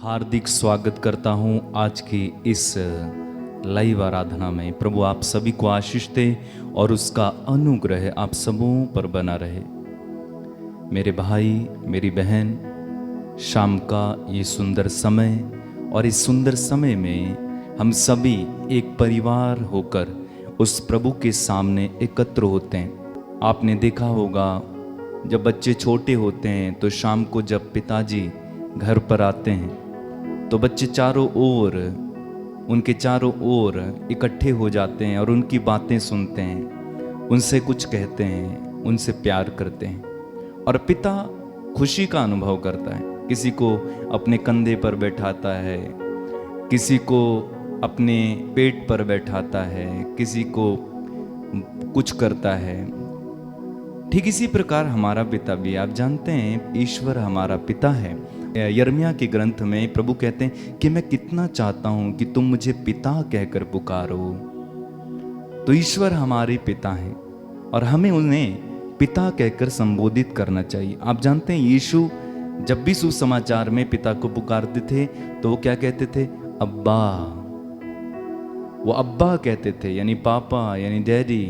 हार्दिक स्वागत करता हूं आज की इस लाइव आराधना में। प्रभु आप सभी को आशीष दे और उसका अनुग्रह आप सबों पर बना रहे। मेरे भाई मेरी बहन, शाम का ये सुंदर समय और इस सुंदर समय में हम सभी एक परिवार होकर उस प्रभु के सामने एकत्र होते हैं। आपने देखा होगा जब बच्चे छोटे होते हैं तो शाम को जब पिताजी घर पर आते हैं तो बच्चे उनके चारों ओर इकट्ठे हो जाते हैं और उनकी बातें सुनते हैं, उनसे कुछ कहते हैं, उनसे प्यार करते हैं और पिता खुशी का अनुभव करता है। किसी को अपने कंधे पर बैठाता है, किसी को अपने पेट पर बैठाता है, किसी को कुछ करता है। ठीक इसी प्रकार हमारा पिता भी, आप जानते हैं ईश्वर हमारा पिता है। यिर्मयाह के ग्रंथ में प्रभु कहते हैं कि मैं कितना चाहता हूं कि तुम मुझे पिता कहकर पुकारो। तो ईश्वर हमारे पिता हैं और हमें उन्हें पिता कहकर संबोधित करना चाहिए। आप जानते हैं यीशु जब भी सुसमाचार में पिता को पुकारते थे तो वो क्या कहते थे? अब्बा। वो अब्बा कहते थे, यानी पापा, यानी डैडी।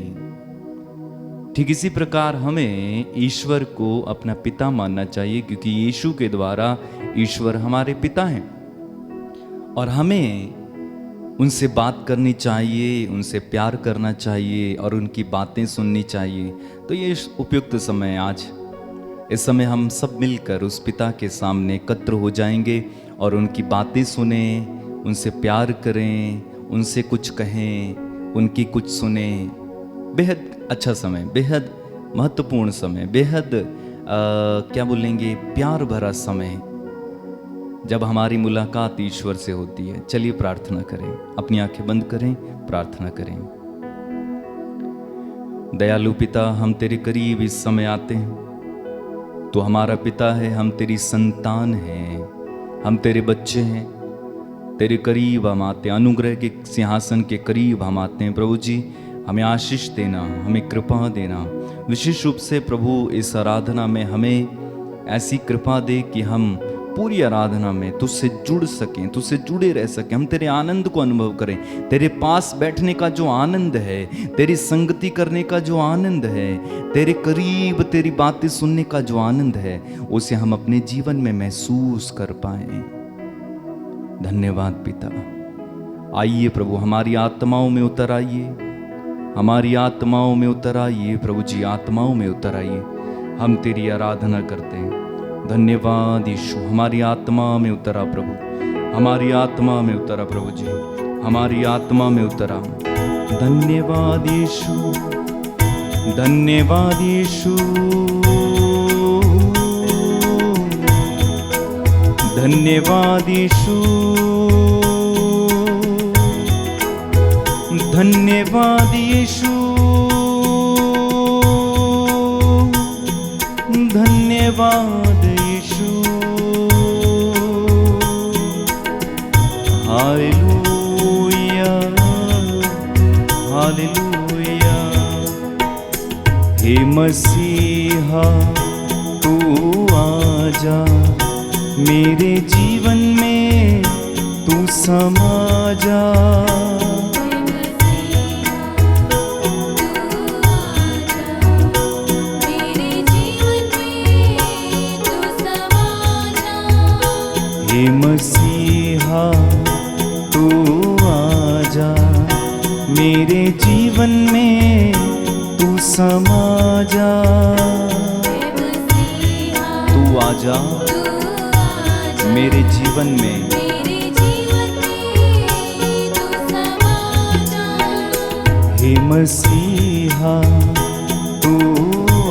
ठीक इसी प्रकार हमें ईश्वर को अपना पिता मानना चाहिए, क्योंकि यीशु के द्वारा ईश्वर हमारे पिता हैं और हमें उनसे बात करनी चाहिए, उनसे प्यार करना चाहिए और उनकी बातें सुननी चाहिए। तो ये उपयुक्त समय आज, इस समय हम सब मिलकर उस पिता के सामने एकत्र हो जाएंगे और उनकी बातें सुने, उनसे प्यार करें, उनसे कुछ कहें, उनकी कुछ सुने। बेहद अच्छा समय, बेहद महत्वपूर्ण समय, बेहद क्या बोलेंगे, प्यार भरा समय जब हमारी मुलाकात ईश्वर से होती है। चलिए प्रार्थना करें, अपनी आंखें बंद करें, प्रार्थना करें। दयालु पिता, हम तेरे करीब इस समय आते हैं। तो हमारा पिता है, हम तेरी संतान हैं, हम तेरे बच्चे हैं। तेरे करीब हम आते हैं, अनुग्रह के सिंहासन के करीब हम आते हैं। प्रभु जी हमें आशीष देना, हमें कृपा देना। विशेष रूप से प्रभु इस आराधना में हमें ऐसी कृपा दे कि हम पूरी आराधना में तुझसे जुड़ सकें, तुझसे जुड़े रह सकें, हम तेरे आनंद को अनुभव करें। तेरे पास बैठने का जो आनंद है, तेरी संगति करने का जो आनंद है, तेरे करीब तेरी बातें सुनने का जो आनंद है, उसे हम अपने जीवन में महसूस कर पाएं। धन्यवाद पिता। आइए प्रभु, हमारी आत्माओं में उतर आइए, हमारी आत्माओं में उतर आइए। प्रभु जी आत्माओं में उतर आइए, हम तेरी आराधना करते हैं। धन्यवाद यीशु, हमारी आत्मा में उतरा प्रभु, हमारी आत्मा में उतरा प्रभु जी, हमारी आत्मा में उतरा। धन्यवाद यीशु, धन्यवाद यीशु, धन्यवाद यीशु, धन्यवाद यीशु, धन्यवाद यीशु। Hallelujah, hallelujah. हे मसीहा तू आजा, मेरे जीवन में तू समा जा। हे मसीहा तू आजा, मेरे जीवन में तू समा जा। तू आजा मेरे जीवन में, हे मसीहा तू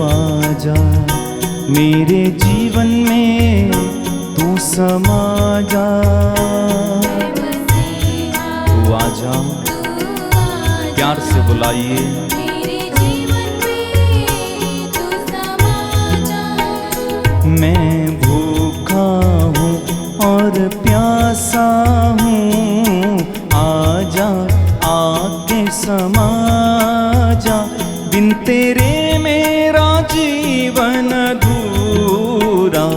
आजा, मेरे जीवन में तू समा जा। तू आजा, प्यार से बुलाइए। मैं भूखा हूँ और प्यासा हूँ, आजा आके समा जा। बिन तेरे मेरा जीवन अधूरा।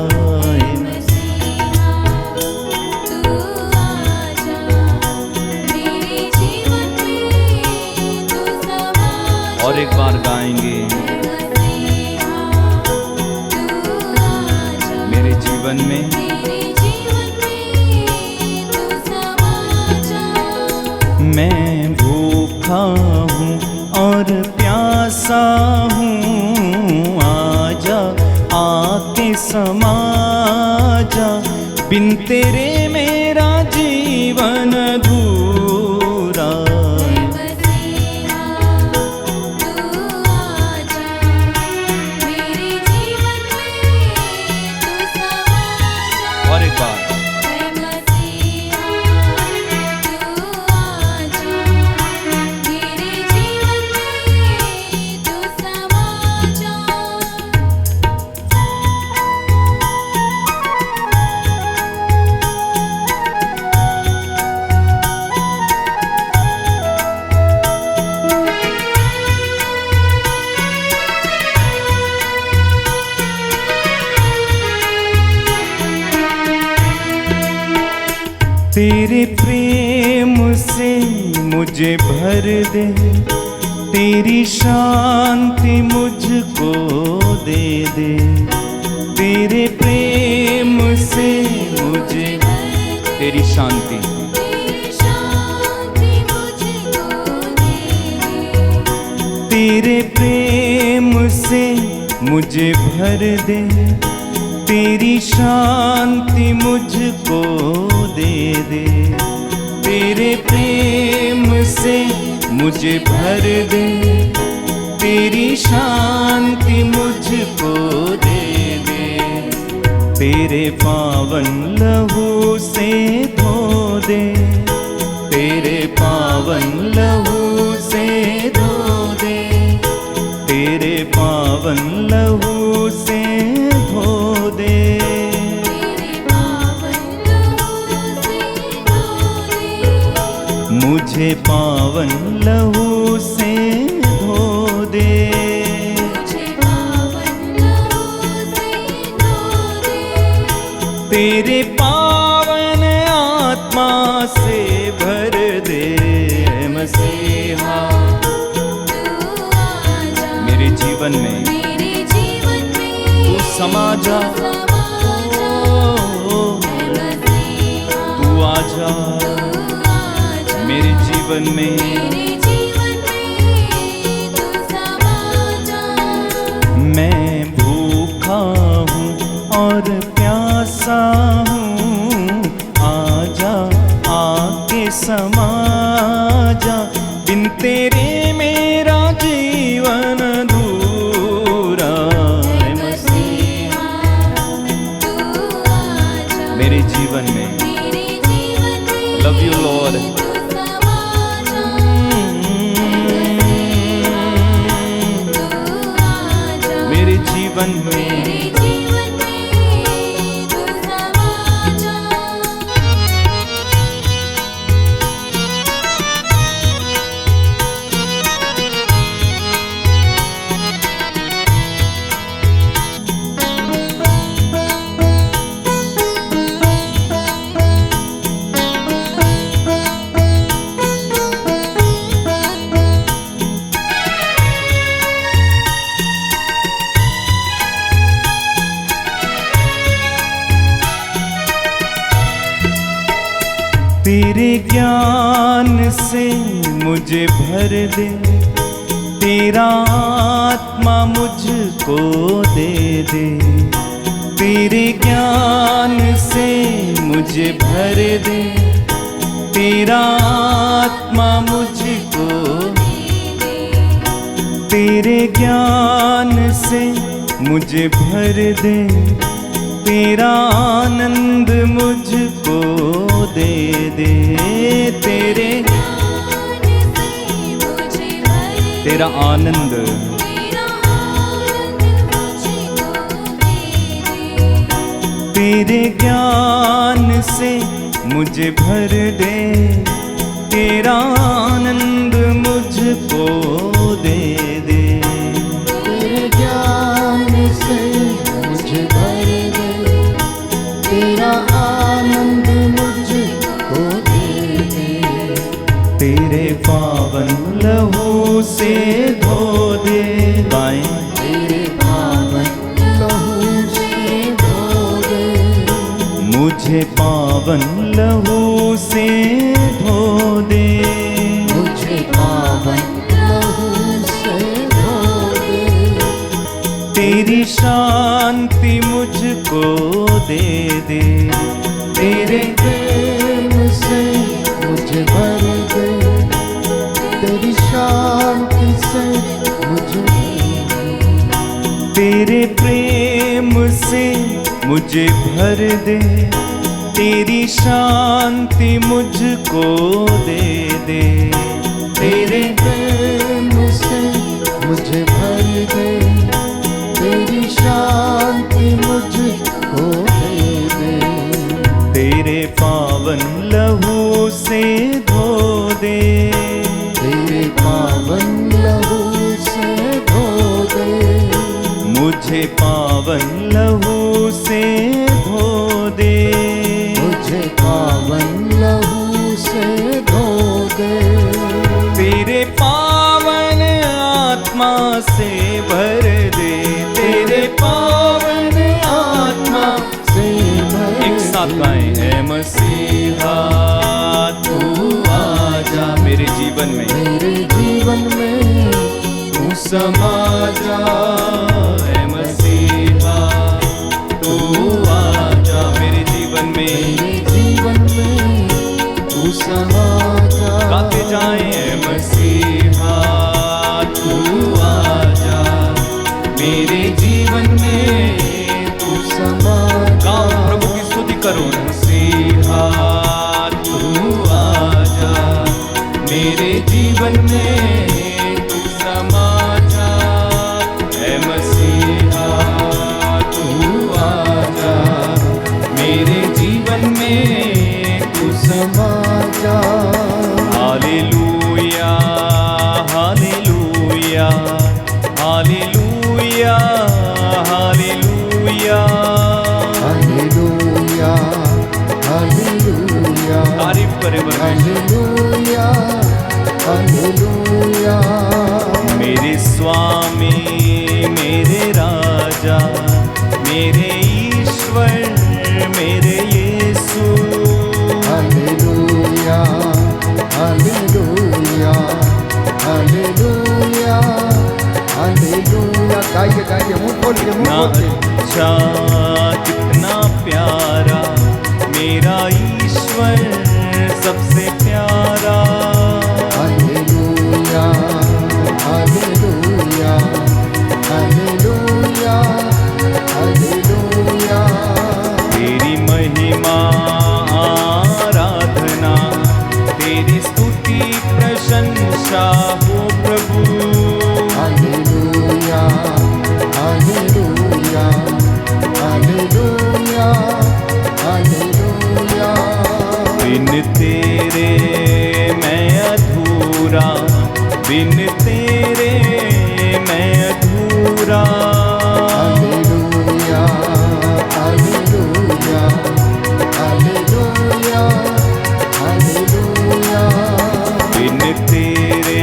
बार गाएंगे। मेरे जीवन में मैं भूखा हूँ और प्यासा हूँ, आजा आके समा जा, बिन तेरे मेरा जीवन अधूरा। और एक बार तेरे प्रेम से मुझे भर दे, तेरी शांति मुझको दे दे। तेरे प्रेम से मुझे तेरी शांति, तेरे प्रेम से मुझे भर दे, तेरी शांति मुझको दे दे। तेरे प्रेम से मुझे भर दे, तेरी शांति मुझको दे दे। तेरे पावन लहू से धो दे, तेरे पावन लहू से धो दे, तेरे पावन लहू से धो दे। मुझे पावन लहू से धो दे, तेरे पावन आत्मा से भर दे मसीहा। मेरे जीवन में तू समा जा, तू आजा मेरे जीवन में। मैं भूखा हूँ और प्यासा हूँ, आजा आके समा जा, बिन तेरे मेरा जीवन अधूरा है मसीहा। मेरे जीवन में लव यू लॉर्ड। मेरे जीवन में तेरे ज्ञान से मुझे भर दे, तेरा आत्मा मुझको दे दे। तेरे ज्ञान से मुझे भर दे, तेरा आत्मा मुझको, तेरे ज्ञान से मुझे भर दे, तेरा आनंद मुझको दे दे। तेरे तेरा आनंद, तेरे ज्ञान से मुझे भर दे, तेरा आनंद मुझको दे दे। तेरे ज्ञान से मुझे भर दे, तेरा आनंद मुझको दे दे। तेरे पावन लहू से धो दे, मुझे पावन लहू से धो दे, मुझे पावन लहू से धो दे। तेरी शांति मुझको दे दे, तेरे प्रेम से मुझे भर दे, तेरी शांति से मुझे तेरे प्रेम से मुझे भर दे, तेरी शांति मुझको दे दे, तेरे प्रेम से मुझे भर दे, तेरी शांति मुझको दे दे। तेरे पावन लहू से धो दे, तेरे पावन लहू से धो दे, मुझे पावन लहू से धो दे, मुझे पावन लहू से धो दे। तेरे पावन आत्मा से भर दे, तेरे पावन आत्मा से भर एक साथ गाएं। है मसीहा तू आजा मेरे जीवन में, मेरे जीवन में तू समा जा। है मसीहा तू आजा मेरे जीवन में, मेरे जीवन में तू समा जा। गाते जाएं। है मसीहा तू आजा मेरे जीवन में, तू समा गाओ प्रभु की स्तुति करो। मसीहा तू आजा मेरे जीवन में, तू समा जा। है मसीहा तू आजा मेरे जीवन में, तू समा समा जा। Hallelujah hallelujah hallelujah hallelujah. Hallelujah hallelujah तारीफ करे हालेलुया हालेलुया। मेरे स्वामी मेरे राजा मेरे ईश्वर मेरे Yeshu. Hallelujah hallelujah hallelujah hallelujah. गाइए गाइए, मुंह खोलिए मुंह कितना खोलिए। अच्छा कितना प्यारा मेरा ईश्वर सबसे प्यारा। Hallelujah hallelujah hallelujah hallelujah. तेरी महिमा आराधना तेरी स्तुति प्रशंसा हो प्रभु। Hallelujah hallelujah hallelujah hallelujah. बिन तेरे मैं अधूरा, बिन तेरे मैं अधूरा। Hallelujah hallelujah hallelujah hallelujah. बिन तेरे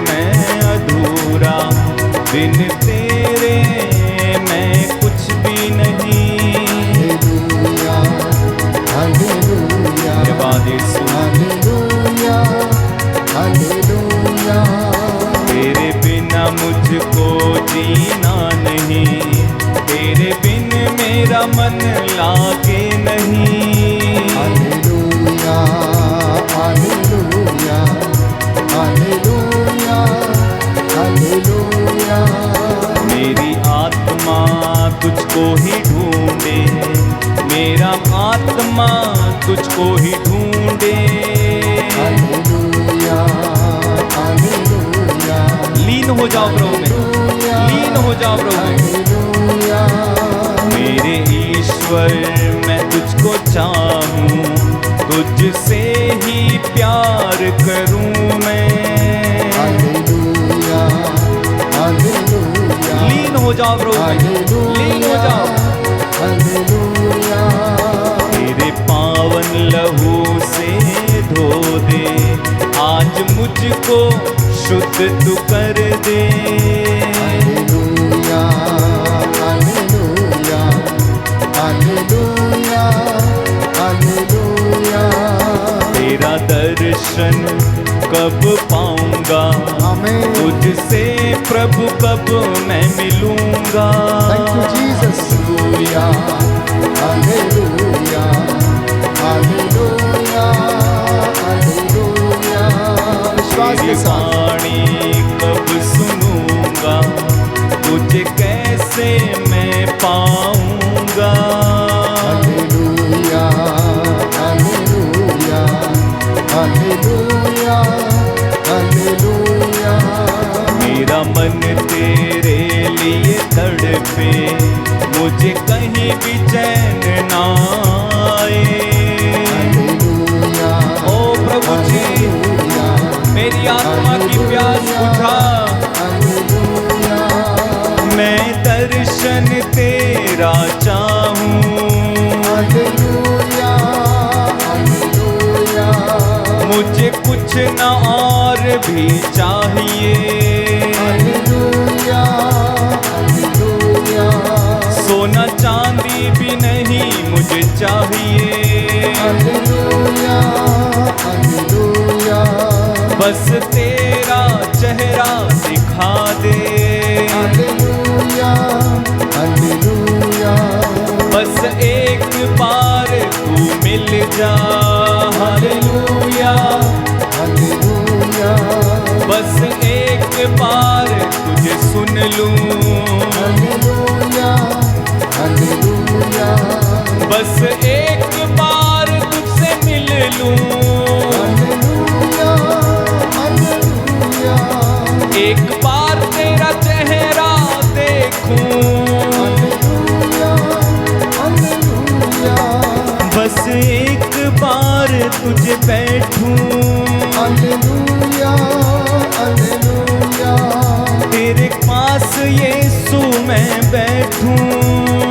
मैं अधूरा, बिन तेरे मैं कुछ भी नहीं। हालेलुया हालेलुया धन्यवाद यीशु। Hallelujah hallelujah. तेरे बिना मुझको जीना नहीं, तेरे बिन मेरा मन लागे नहीं। Hallelujah hallelujah hallelujah hallelujah. मेरी आत्मा तुझको ही ढूंढे, मेरा आत्मा तुझको ही ढूंढे। Hallelujah hallelujah. लीन हो जाओ प्रभु में, लीन हो जाओ प्रभु में। हालेलुया मेरे ईश्वर मैं तुझको चाहूं, तुझसे ही प्यार करूं मैं। Hallelujah hallelujah. लीन हो जाओ प्रभु में, लीन हो जाओ। हालेलुया तेरे पावन लहू से धो दे, आज मुझको शुद्ध तू कर दे। हालेलुया हालेलुया हालेलुया तेरा दर्शन कब पाऊंगा, आमेन। तुझसे प्रभु कब मैं मिलूंगा। Thank you Jesus. Hallelujah hallelujah hallelujah hallelujah. विश्वास तेरी के साथ वाणी कब सुनूंगा, तुझे कैसे मैं पाऊंगा। Hallelujah hallelujah hallelujah hallelujah. मेरा मन तेरे लिए तड़पे, मुझे कहीं भी चैन ना आए। हालेलुया ओ प्रभु जी, हालेलुया मेरी आत्मा की प्यास बुझा। हालेलुया। मैं दर्शन तेरा चाहूं, हालेलुया हालेलुया। मुझे कुछ न और भी चाहिए। Hallelujah hallelujah. सोना चांदी भी नहीं मुझे चाहिए, हालेलुया हालेलुया। बस तेरा चेहरा दिखा दे। Hallelujah hallelujah. बस एक बार तू मिल जा। हालेलुया। हालेलुया बस एक बार तुझे सुन लूं, हालेलुया हालेलुया। बस एक बार तुझसे मिल लूं, हालेलुया हालेलुया। एक बार तेरा चेहरा देखूं, हालेलुया हालेलुया। बस एक बार तुझे बैठूं, हालेलुया हालेलुया। तेरे पास यीशु मैं बैठूं।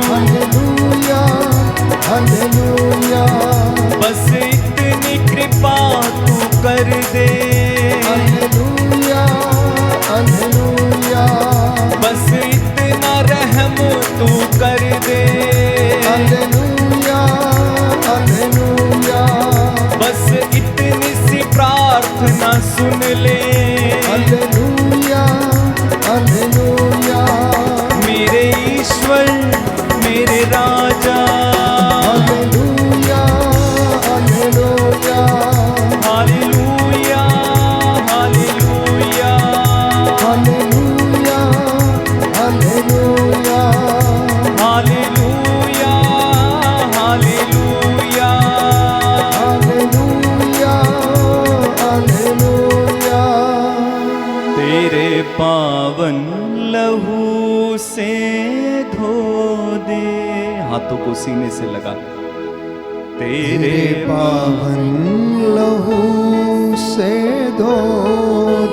Hallelujah hallelujah. बस इतनी कृपा तू कर दे। Hallelujah hallelujah. बस इतना रहम तू कर दे। Hallelujah hallelujah. बस इतनी सी प्रार्थना सुन ले। Hallelujah hallelujah. मेरे ईश्वर मेरे राजा। Hallelujah hallelujah. Hallelujah hallelujah hallelujah hallelujah. Hallelujah hallelujah. Hallelujah hallelujah. तेरे पावन लहू से धो दे। हाथों को सीने से लगा। तेरे पावन लहू से धो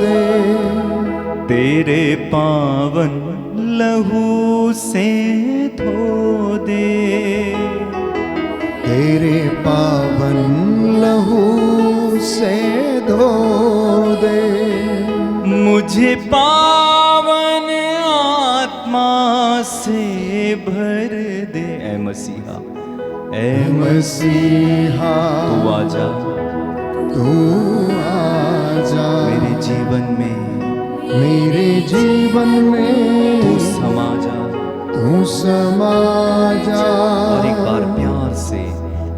दे। तेरे पावन लहू से धो दे। तेरे पावन लहू से धो दे। मुझे पावन आत्मा से भर दे। ऐ मसीहा, ऐ मसीहा तू आजा तू आजा। मेरे जीवन में, मेरे जीवन में तू समा जा। तू समा जा। और एक बार प्यार से,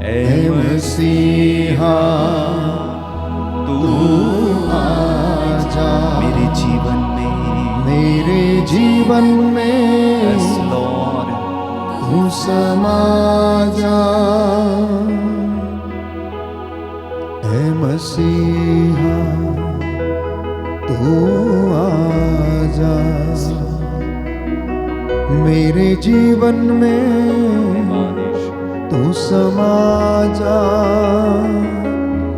ऐ ऐ मसीहा तू आजा। मेरे जीवन में, मेरे जीवन में यस लॉर्ड, तू समा जा। ऐ मसीहा तू आजा। मेरे जीवन में तू समा जा।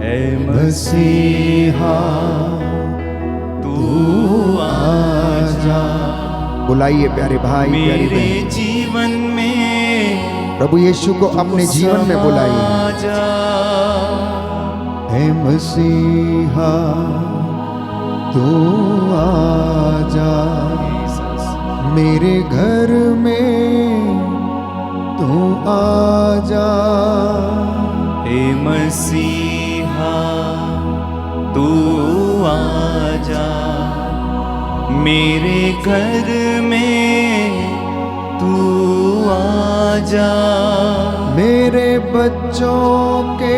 ऐ मसीहा तू आजा। बुलाइए प्यारे भाई प्यारी मेरे बहन, जीवन में प्रभु यीशु को अपने जीवन में बुलाइए। आजा। हे मसीहा तू आजा। मेरे घर में तू आजा। हे मसीहा मेरे घर में तू आजा, मेरे बच्चों के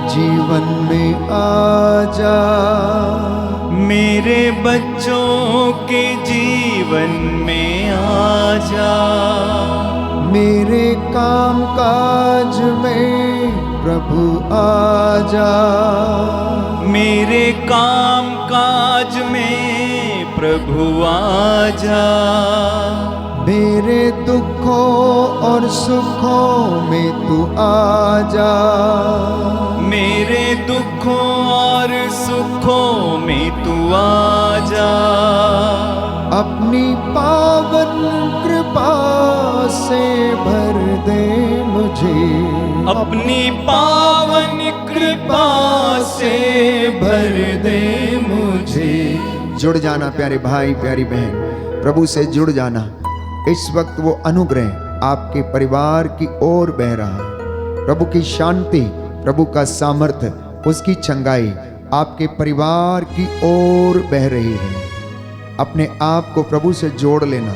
जीवन में आजा, मेरे बच्चों के जीवन में आजा, मेरे काम काज में प्रभु आजा, मेरे काम काज में प्रभु आजा, मेरे दुखों और सुखों में तू आजा, मेरे दुखों और सुखों में तू आजा, अपनी पावन कृपा से भर दे मुझे, अपनी पावन कृपा से भर दे मुझे। जुड़ जाना प्यारे भाई प्यारी बहन, प्रभु से जुड़ जाना। इस वक्त वो अनुग्रह आपके परिवार की ओर बह रहा है। प्रभु की शांति, प्रभु का सामर्थ्य, उसकी चंगाई आपके परिवार की ओर बह रही है। अपने आप को प्रभु से जोड़ लेना।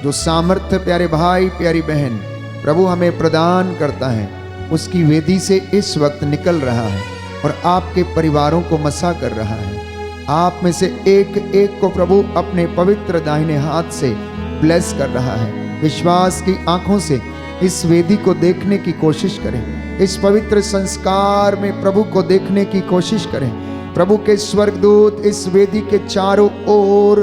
जो सामर्थ्य प्यारे भाई प्यारी बहन प्रभु हमें प्रदान करता है, उसकी वेदी से इस वक्त निकल रहा है और आपके परिवारों को मसा कर रहा है। आप में से एक एक को प्रभु अपने पवित्र दाहिने हाथ से ब्लेस कर रहा है। विश्वास की आंखों से इस वेदी को देखने की कोशिश करें। इस पवित्र संस्कार में प्रभु को देखने की कोशिश करें। प्रभु के स्वर्गदूत इस वेदी के चारों ओर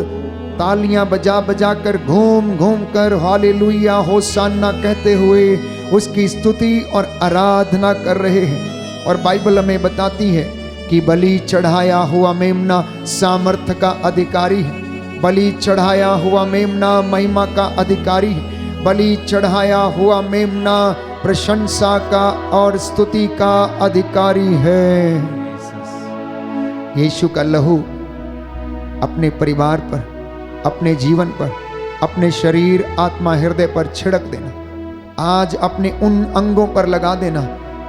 तालियां बजा बजा कर घूम घूम कर हालेलुया होसाना कहते हुए उसकी स्तुति और आराधना कर रहे हैं। और बाइबल हमें बताती है कि बलि चढ़ाया हुआ मेमना सामर्थ्य का अधिकारी है। बलि चढ़ाया हुआ मेमना महिमा का अधिकारी है। बलि चढ़ाया हुआ मेमना प्रशंसा का और स्तुति का अधिकारी है। यीशु का लहू अपने परिवार पर, अपने जीवन पर, अपने शरीर आत्मा हृदय पर छिड़क देना। आज अपने उन अंगों पर लगा देना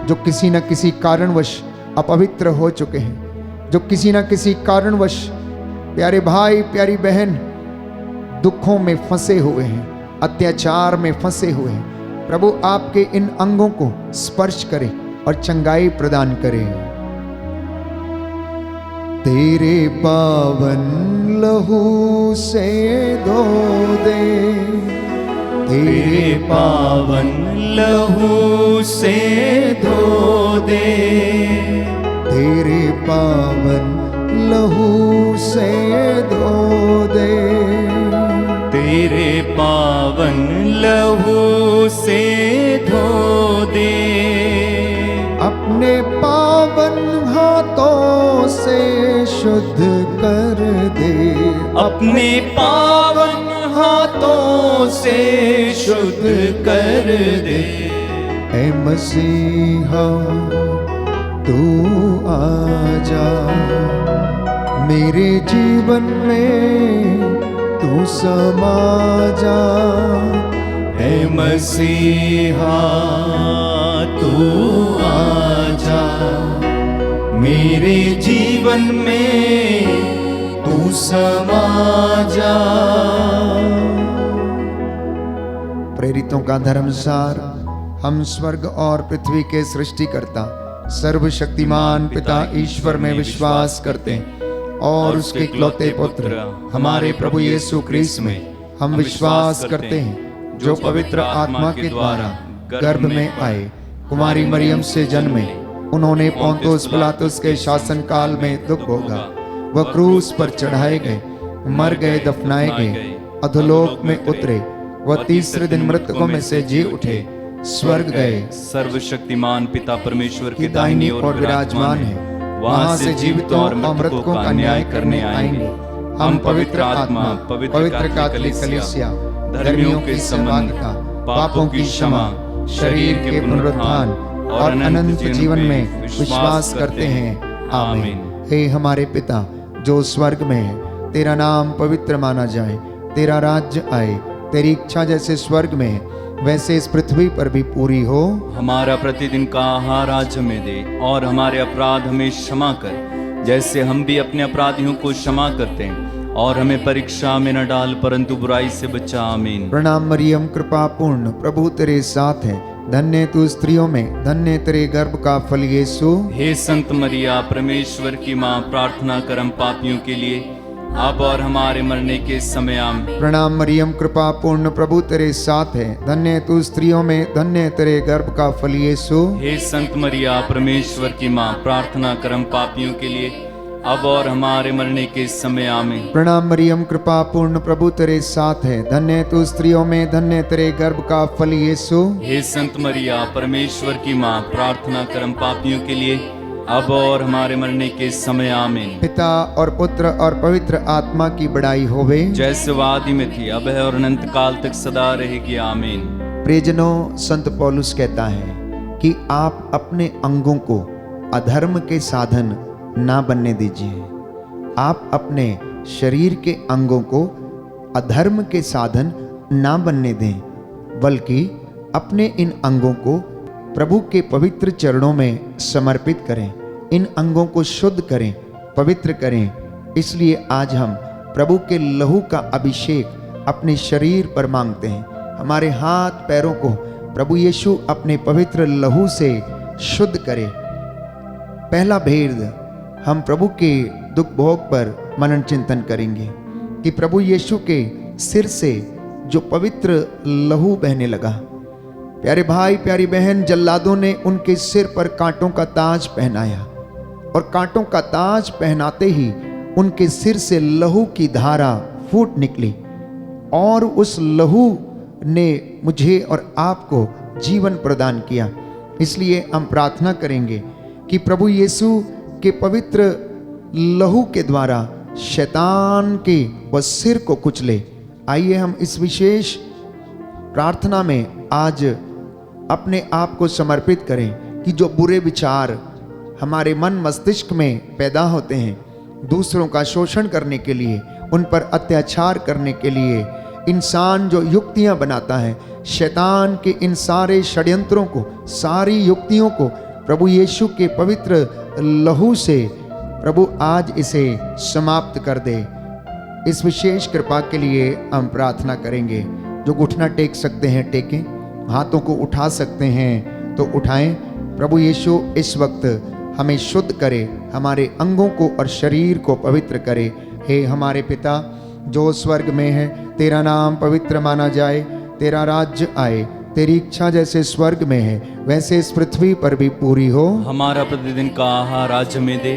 जो किसी न किसी कारणवश अपवित्र हो चुके हैं, जो किसी न किसी कारणवश प्यारे भाई प्यारी बहन दुखों में फंसे हुए हैं, अत्याचार में फंसे हुए हैं। प्रभु आपके इन अंगों को स्पर्श करे और चंगाई प्रदान करे। तेरे पावन लहू से धो दे, तेरे पावन लहू से धो दे, तेरे पावन लहू से धो दे, तेरे पावन लहू से धो दे, अपने पावन हाथों से शुद्ध कर दे, अपने पावन हाथों से शुद्ध कर दे। ऐ मसीहा तू आजा, मेरे जीवन में तू समा जा। ऐ मसीहा तू आजा, मेरे जीवन में तू समा जा। प्रेरितों का धर्मसार। हम स्वर्ग और पृथ्वी के सृष्टिकर्ता सर्वशक्तिमान पिता ईश्वर में विश्वास करते हैं और उसके इकलौते पुत्र हमारे प्रभु यीशु क्रिस्त में हम विश्वास करते हैं, जो पवित्र आत्मा के द्वारा गर्भ में आए, कुमारी मरियम से जन्मे, उन्होंने पोंतुस पिलातुस के शासन काल में दुख भोगा, वह क्रूस पर चढ़ाए गए, मर गए, दफनाए गए, अधोलोक में उतरे, वह तीसरे दिन मृतकों में से जी उठे, स्वर्ग गए, सर्वशक्तिमान पिता परमेश्वर की दाहिनी ओर विराजमान है, वहां से जीवितों और मृतकों का न्याय करने आएंगे। हम पवित्र आत्मा, पवित्र कैथोलिक कलीसिया, धर्मियों के संबंध का, पापों की क्षमा, शरीर के पुनरुत्थान और अनंत जीवन में विश्वास करते हैं। आमीन। हे हमारे पिता जो स्वर्ग में है, तेरा नाम पवित्र माना जाए, तेरा राज्य आए, तेरी इच्छा जैसे स्वर्ग में है वैसे इस पृथ्वी पर भी पूरी हो। हमारा प्रतिदिन का आहार आज हमें दे, और हमारे अपराध हमें क्षमा कर जैसे हम भी अपने अपराधियों को क्षमा करते हैं, और हमें परीक्षा में न डाल परंतु बुराई से बचा। आमीन। प्रणाम मरियम, कृपा पूर्ण, प्रभु तेरे साथ है, धन्य तू स्त्रियों में, धन्य तेरे गर्भ का फल यीशु। हे संत मरिया, परमेश्वर की माँ, प्रार्थना कर हम पापियों के लिए, अब और हमारे मरने के समय। आमीन। प्रणाम मरियम, कृपा पूर्ण, प्रभु तेरे साथ है, धन्य तू स्त्रियों में, धन्य तेरे गर्भ का फल यीशु। हे संत मरिया, परमेश्वर की माँ, प्रार्थना कर हम पापियों के लिए, अब और हमारे मरने के समय। आमीन। प्रणाम मरियम, कृपा पूर्ण, प्रभु तेरे साथ है, धन्य तू स्त्रियों में, धन्य तेरे गर्भ का फल यीशु। हे संत मरिया, परमेश्वर की माँ, प्रार्थना कर हम पापियों के लिए, अब और हमारे मरने के समय। आमीन। पिता और पुत्र और पवित्र आत्मा की बड़ाई होवे, जैसे वादी में थी, अब है और अनंत काल तक सदा रहेगी। आमीन। प्रियजनों, संत पौलुस कहता है कि आप अपने अंगों को अधर्म के साधन ना बनने दीजिए। आप अपने शरीर के अंगों को अधर्म के साधन ना बनने दें, बल्कि अपने इन अंगों को प्रभु के पवित्र चरणों में समर्पित करें। इन अंगों को शुद्ध करें, पवित्र करें। इसलिए आज हम प्रभु के लहू का अभिषेक अपने शरीर पर मांगते हैं। हमारे हाथ पैरों को प्रभु यीशु अपने पवित्र लहू से शुद्ध करे। पहला भेद हम प्रभु के दुख भोग पर मनन चिंतन करेंगे कि प्रभु यीशु के सिर से जो पवित्र लहू बहने लगा। प्यारे भाई, प्यारी बहन, जल्लादों ने उनके सिर पर कांटों का ताज पहनाया और कांटों का ताज पहनाते ही उनके सिर से लहू की धारा फूट निकली और उस लहू ने मुझे और आपको जीवन प्रदान किया। इसलिए हम प्रार्थना करेंगे कि प्रभु यीशु के पवित्र लहू के द्वारा शैतान के वह सिर को कुचले। आइए हम इस विशेष प्रार्थना में आज अपने आप को समर्पित करें कि जो बुरे विचार हमारे मन मस्तिष्क में पैदा होते हैं, दूसरों का शोषण करने के लिए, उन पर अत्याचार करने के लिए इंसान जो युक्तियां बनाता है, शैतान के इन सारे षड्यंत्रों को, सारी युक्तियों को प्रभु यीशु के पवित्र लहू से प्रभु आज इसे समाप्त कर दे। इस विशेष कृपा के लिए हम प्रार्थना करेंगे। जो घुटना टेक सकते हैं टेकें, हाथों को उठा सकते हैं तो उठाएं। प्रभु यीशु इस वक्त हमें शुद्ध करे, हमारे अंगों को और शरीर को पवित्र करे। हे हमारे पिता जो स्वर्ग में है, तेरा नाम पवित्र माना जाए, तेरा राज्य आए, तेरी इच्छा जैसे स्वर्ग में है वैसे इस पृथ्वी पर भी पूरी हो। हमारा प्रतिदिन का आहार आज हमें दे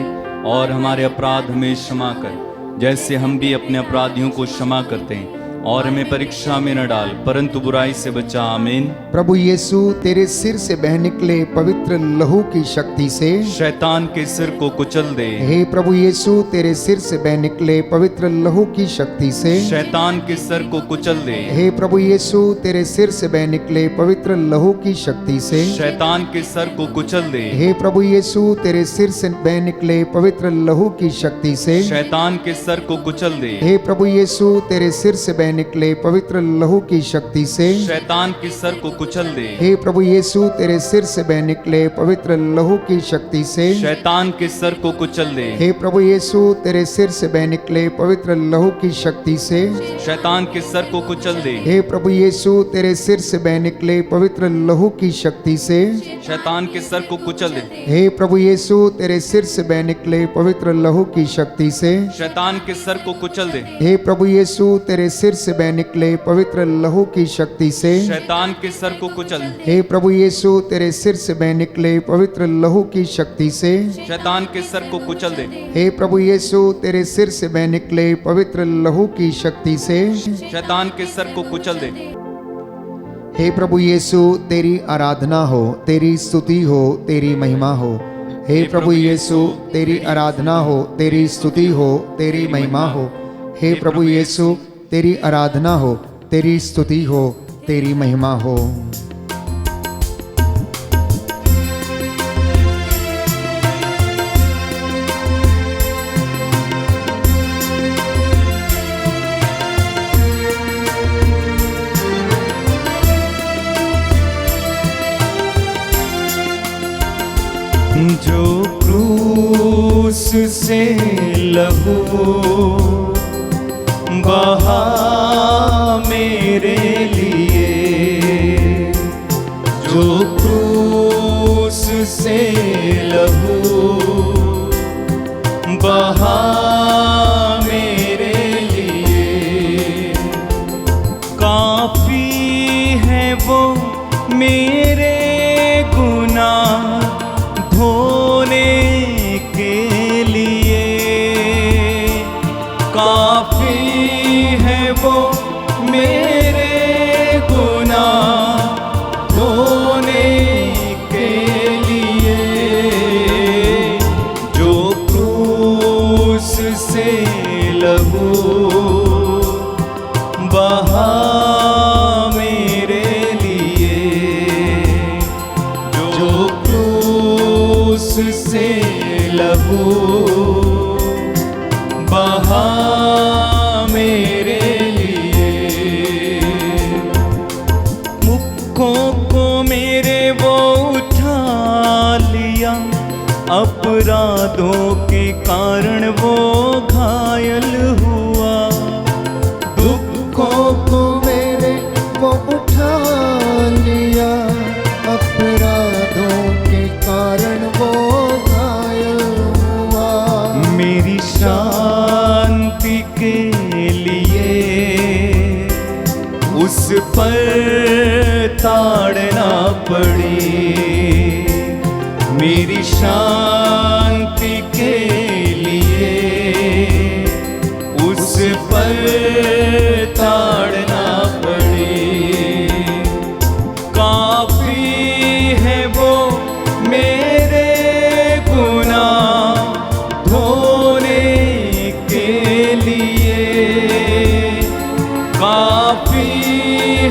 और हमारे अपराध हमें क्षमा कर, जैसे हम भी अपने अपराधियों को क्षमा करते हैं, और हमें परीक्षा में न डाल परंतु बुराई से बचा। आमीन। प्रभु यीशु तेरे सिर से बह निकले पवित्र लहू की शक्ति से शैतान के सिर को कुचल दे। हे प्रभु यीशु तेरे सिर से बह निकले पवित्र लहू की शक्ति से शैतान के सिर को कुचल दे। हे प्रभु यीशु तेरे सिर से बह निकले पवित्र लहू की शक्ति से शैतान के सिर को कुचल दे। हे प्रभु यीशु तेरे सिर से बह निकले पवित्र लहू की शक्ति से शैतान के सिर को कुचल दे। हे प्रभु यीशु तेरे सिर से बह निकले पवित्र लहू की शक्ति से शैतान के सिर को कुचल दे। हे प्रभु यीशु तेरे सिर से बह निकले पवित्र लहू की शक्ति से शैतान के सिर को कुचल दे। हे प्रभु यीशु तेरे सिर से बह निकले पवित्र लहू की शक्ति से शैतान के सिर को कुचल दे। हे प्रभु यीशु तेरे सिर से बह निकले पवित्र लहू की शक्ति से शैतान के सिर को कुचल दे। हे प्रभु यीशु तेरे सिर से बह निकले पवित्र लहू की शक्ति से शैतान के सिर को कुचल दे। हे प्रभु यीशु तेरे सिर से बह निकले पवित्र लहू की शक्ति से शैतान के सिर को कुचल दे। हे प्रभु यीशु तेरे सिर से बह निकले पवित्र लहू की शक्ति से शैतान के सिर को कुचल दे। हे प्रभु यीशु तेरे सिर से बह निकले पवित्र लहू की शक्ति से शैतान के सिर को कुचल दे। हे प्रभु यीशु तेरी आराधना हो, तेरी स्तुति हो, तेरी महिमा हो। हे प्रभु यीशु तेरी आराधना हो, तेरी स्तुति हो, तेरी महिमा हो। हे प्रभु यीशु तेरी आराधना हो, तेरी स्तुति हो, तेरी महिमा हो। जो क्रूस से लहू बहा मेरे लिए, जो क्रूस से लहू बहा मेरे लिए। काफी है वो मेरे गुनाह धोने के लिए, काफी है वो मेरे गुनाह धोने के लिए, जो क्रूस से लहू बहा मेरे लिए, जो क्रूस से लहू बहा मेरे लिए। मुखों को मेरे वो उठा लिया, अपराधों के कारण वो घायल हुआ। दुखों को मेरे वो उठा लिया, अपराधों के कारण वो घायल हुआ। मेरी शांति के लिए उस पर ताड़ना पड़ी, मेरी शांति के लिए उस पर ताड़ना पड़ी। काफी है वो मेरे गुनाह धोने के लिए, काफी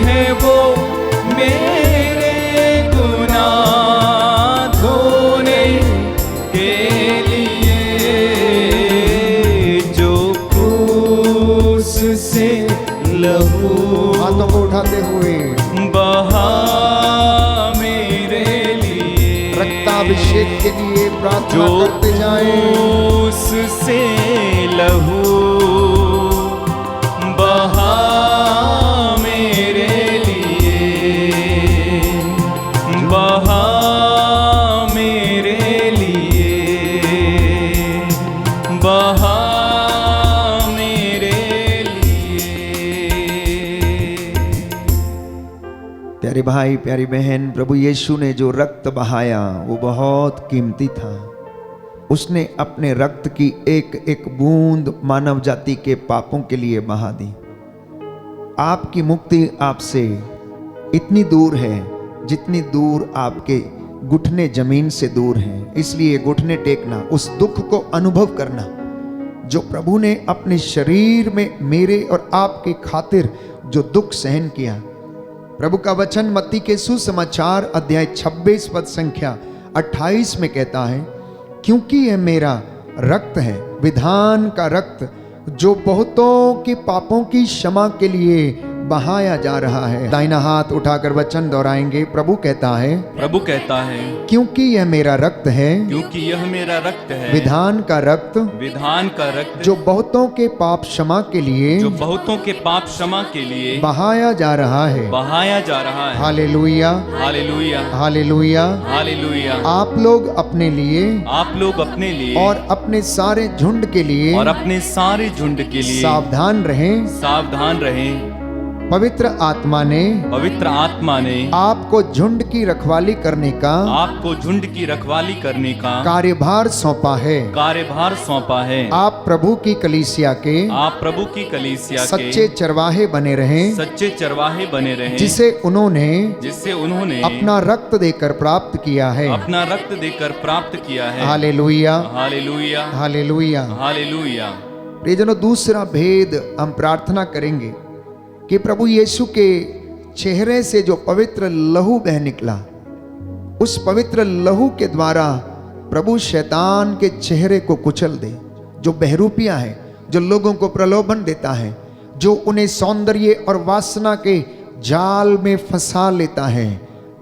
है वो मेरे गुनाह धोने के लिए, जो क्रूस से लहू हाथों को उठाते हुए बहा मेरे लिए, रक्ताभिषेक के लिए प्रार्थना जो करते जाएं। क्रूस से लहू बहा मेरे लिए, बहा मेरे लिए, बहा मेरे लिए। प्यारे भाई प्यारी बहन, प्रभु यीशु ने जो रक्त बहाया वो बहुत कीमती था। उसने अपने रक्त की एक एक बूंद मानव जाति के पापों के लिए बहा दी। आपकी मुक्ति आपसे इतनी दूर है जितनी दूर आपके घुटने जमीन से दूर हैं। इसलिए घुटने टेकना, उस दुख को अनुभव करना जो प्रभु ने अपने शरीर में मेरे और आपके खातिर जो दुख सहन किया। प्रभु का वचन मत्ती के सुसमाचार अध्याय 26 पद संख्या 28 में कहता है, क्योंकि यह मेरा रक्त है, विधान का रक्त, जो बहुतों के पापों की क्षमा के लिए बहाया जा रहा है। दाहिना हाथ उठाकर वचन दोहराएंगे। प्रभु कहता है, प्रभु कहता है, क्योंकि यह मेरा रक्त है, क्योंकि यह मेरा रक्त है, विधान का रक्त, विधान का रक्त, जो बहुतों के पाप क्षमा के लिए, जो बहुतों के पाप क्षमा के लिए बहाया जा रहा है। बहाया जा रहा है। Hallelujah, hallelujah, hallelujah. हालेलुया। आप लोग अपने लिए आप लोग अपने लिए और अपने सारे झुंड के लिए और अपने सारे झुंड के लिए सावधान रहें। सावधान रहें। पवित्र आत्मा ने आपको झुंड की रखवाली करने का, आपको झुंड की रखवाली करने का कार्यभार सौंपा है। कार्यभार सौंपा है। आप प्रभु की कलीसिया के, आप प्रभु की कलीसिया के सच्चे चरवाहे बने रहें, सच्चे चरवाहे बने रहें, जिसे उन्होंने अपना रक्त देकर प्राप्त किया है। अपना रक्त देकर प्राप्त किया है। Hallelujah, hallelujah, hallelujah. हालेलुया। प्रियजनों, दूसरा भेद हम प्रार्थना करेंगे कि प्रभु यीशु के चेहरे से जो पवित्र लहू बह निकला, उस पवित्र लहू के द्वारा प्रभु शैतान के चेहरे को कुचल दे। जो बहरूपिया है, जो लोगों को प्रलोभन देता है, जो उन्हें सौंदर्य और वासना के जाल में फंसा लेता है,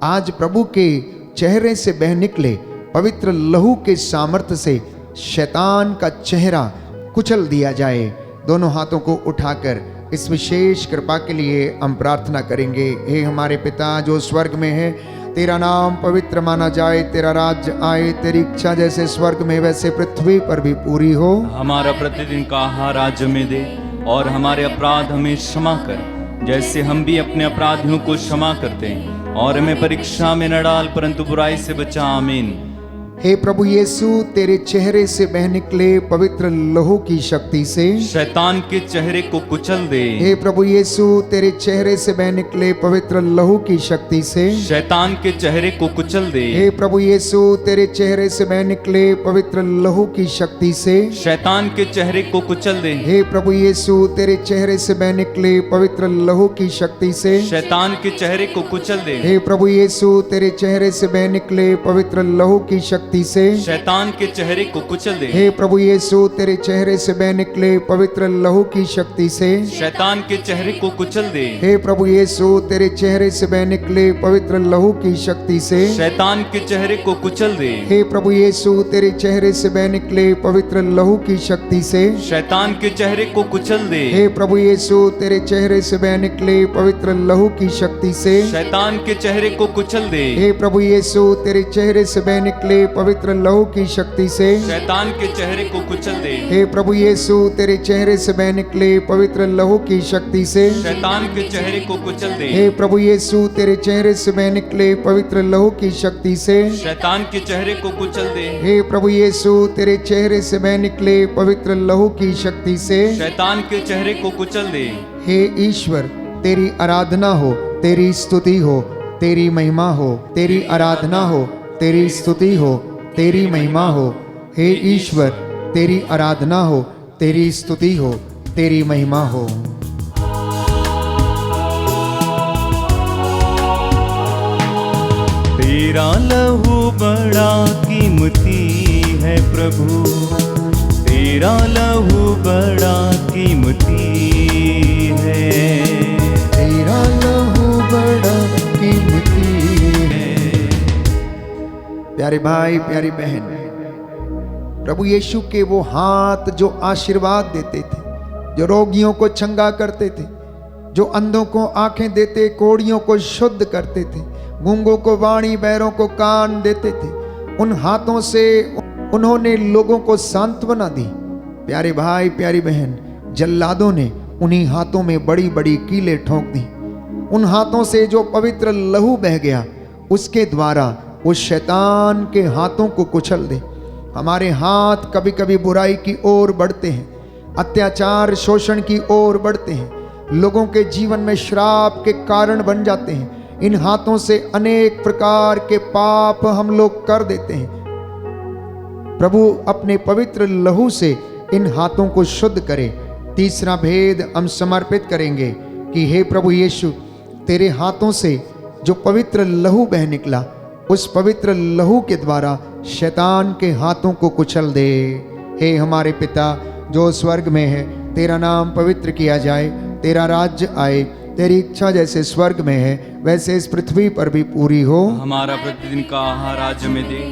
आज प्रभु के चेहरे से बह निकले पवित्र लहू के सामर्थ्य से शैतान का चेहरा कुचल दिया जाए। दोनों हाथों को उठाकर इस विशेष कृपा के लिए हम प्रार्थना करेंगे। हे हमारे पिता जो स्वर्ग में है, तेरा नाम पवित्र माना जाए, तेरा राज्य आए, तेरी इच्छा जैसे स्वर्ग में वैसे पृथ्वी पर भी पूरी हो। हमारा प्रतिदिन का आहार आज हमें दे, और हमारे अपराध हमें क्षमा कर जैसे हम भी अपने अपराधियों को क्षमा करते हैं, और हमें परीक्षा में न डाल परंतु बुराई से बचा। आमीन। हे प्रभु यीशु, तेरे चेहरे से बह निकले पवित्र लहू की शक्ति से शैतान के चेहरे को कुचल दे। हे प्रभु यीशु, तेरे चेहरे से बह निकले पवित्र लहू की शक्ति से शैतान के चेहरे को कुचल दे। हे प्रभु यीशु, तेरे चेहरे से बह निकले पवित्र लहू की शक्ति से शैतान के चेहरे को कुचल दे। हे प्रभु यीशु, तेरे चेहरे से बह निकले पवित्र लहू की शक्ति से शैतान के चेहरे को कुचल दे। हे प्रभु यीशु, तेरे चेहरे से बह निकले पवित्र लहू की शक्ति से शैतान के चेहरे को कुचल दे। हे प्रभु यीशु, तेरे चेहरे से बह निकले पवित्र लहू की शक्ति से शैतान के चेहरे को कुचल दे। हे प्रभु यीशु, तेरे चेहरे से बह निकले पवित्र लहू की शक्ति से शैतान के चेहरे को कुचल दे। हे प्रभु यीशु, तेरे चेहरे से बह निकले पवित्र लहू की शक्ति से शैतान के चेहरे को कुचल दे। हे प्रभु यीशु, तेरे चेहरे से बह निकले पवित्र लहू की शक्ति से शैतान के चेहरे को कुचल दे। हे प्रभु यीशु, तेरे चेहरे से बह निकले पवित्र लहू की शक्ति से शैतान के चेहरे को कुचल दे। हे प्रभु यीशु, तेरे चेहरे से बह निकले पवित्र लहू की शक्ति से शैतान के चेहरे को कुचल दे। हे प्रभु यीशु, तेरे चेहरे से बह निकले पवित्र लहू की शक्ति से शैतान के चेहरे को कुचल दे। हे प्रभु यीशु, तेरे चेहरे से बह निकले पवित्र लहू की शक्ति से शैतान के चेहरे को कुचल दे। हे ईश्वर, तेरी आराधना हो, तेरी स्तुति हो, तेरी महिमा हो, तेरी आराधना हो, तेरी स्तुति हो, तेरी महिमा हो। हे ईश्वर, तेरी आराधना हो, तेरी स्तुति हो, तेरी महिमा हो। तेरा लहू बड़ा कीमती है प्रभु, तेरा लहू बड़ा कीमती है। तेरा लहू बड़ा कीमती है। प्यारे भाई, प्यारी बहन, प्रभु यीशु के वो हाथ जो आशीर्वाद देते थे, जो रोगियों को चंगा करते थे, जो अंधों को आंखें देते, कोढ़ियों को शुद्ध करते थे, गूंगों को वाणी, बहरों को कान देते थे, उन हाथों से उन्होंने लोगों को सांत्वना दी। प्यारे भाई, प्यारी बहन, जल्लादों ने उन्हीं हाथों में बड़ी बड़ी कीलें ठोंक दी। उन हाथों से जो पवित्र लहू बह गया, उसके द्वारा उस शैतान के हाथों को कुचल दे। हमारे हाथ कभी कभी बुराई की ओर बढ़ते हैं, अत्याचार शोषण की ओर बढ़ते हैं, लोगों के जीवन में श्राप के कारण बन जाते हैं। इन हाथों से अनेक प्रकार के पाप हम लोग कर देते हैं। प्रभु अपने पवित्र लहू से इन हाथों को शुद्ध करे। तीसरा भेद हम समर्पित करेंगे कि हे प्रभु यीशु, तेरे हाथों से जो पवित्र लहू बह निकला, उस पवित्र लहू के द्वारा शैतान के हाथों को कुचल दे। हे हमारे पिता जो स्वर्ग में है, तेरा नाम पवित्र किया जाए, तेरा राज्य आए, तेरी इच्छा जैसे स्वर्ग में है वैसे इस पृथ्वी पर भी पूरी हो। हमारा प्रतिदिन का आहार आज हमें दे,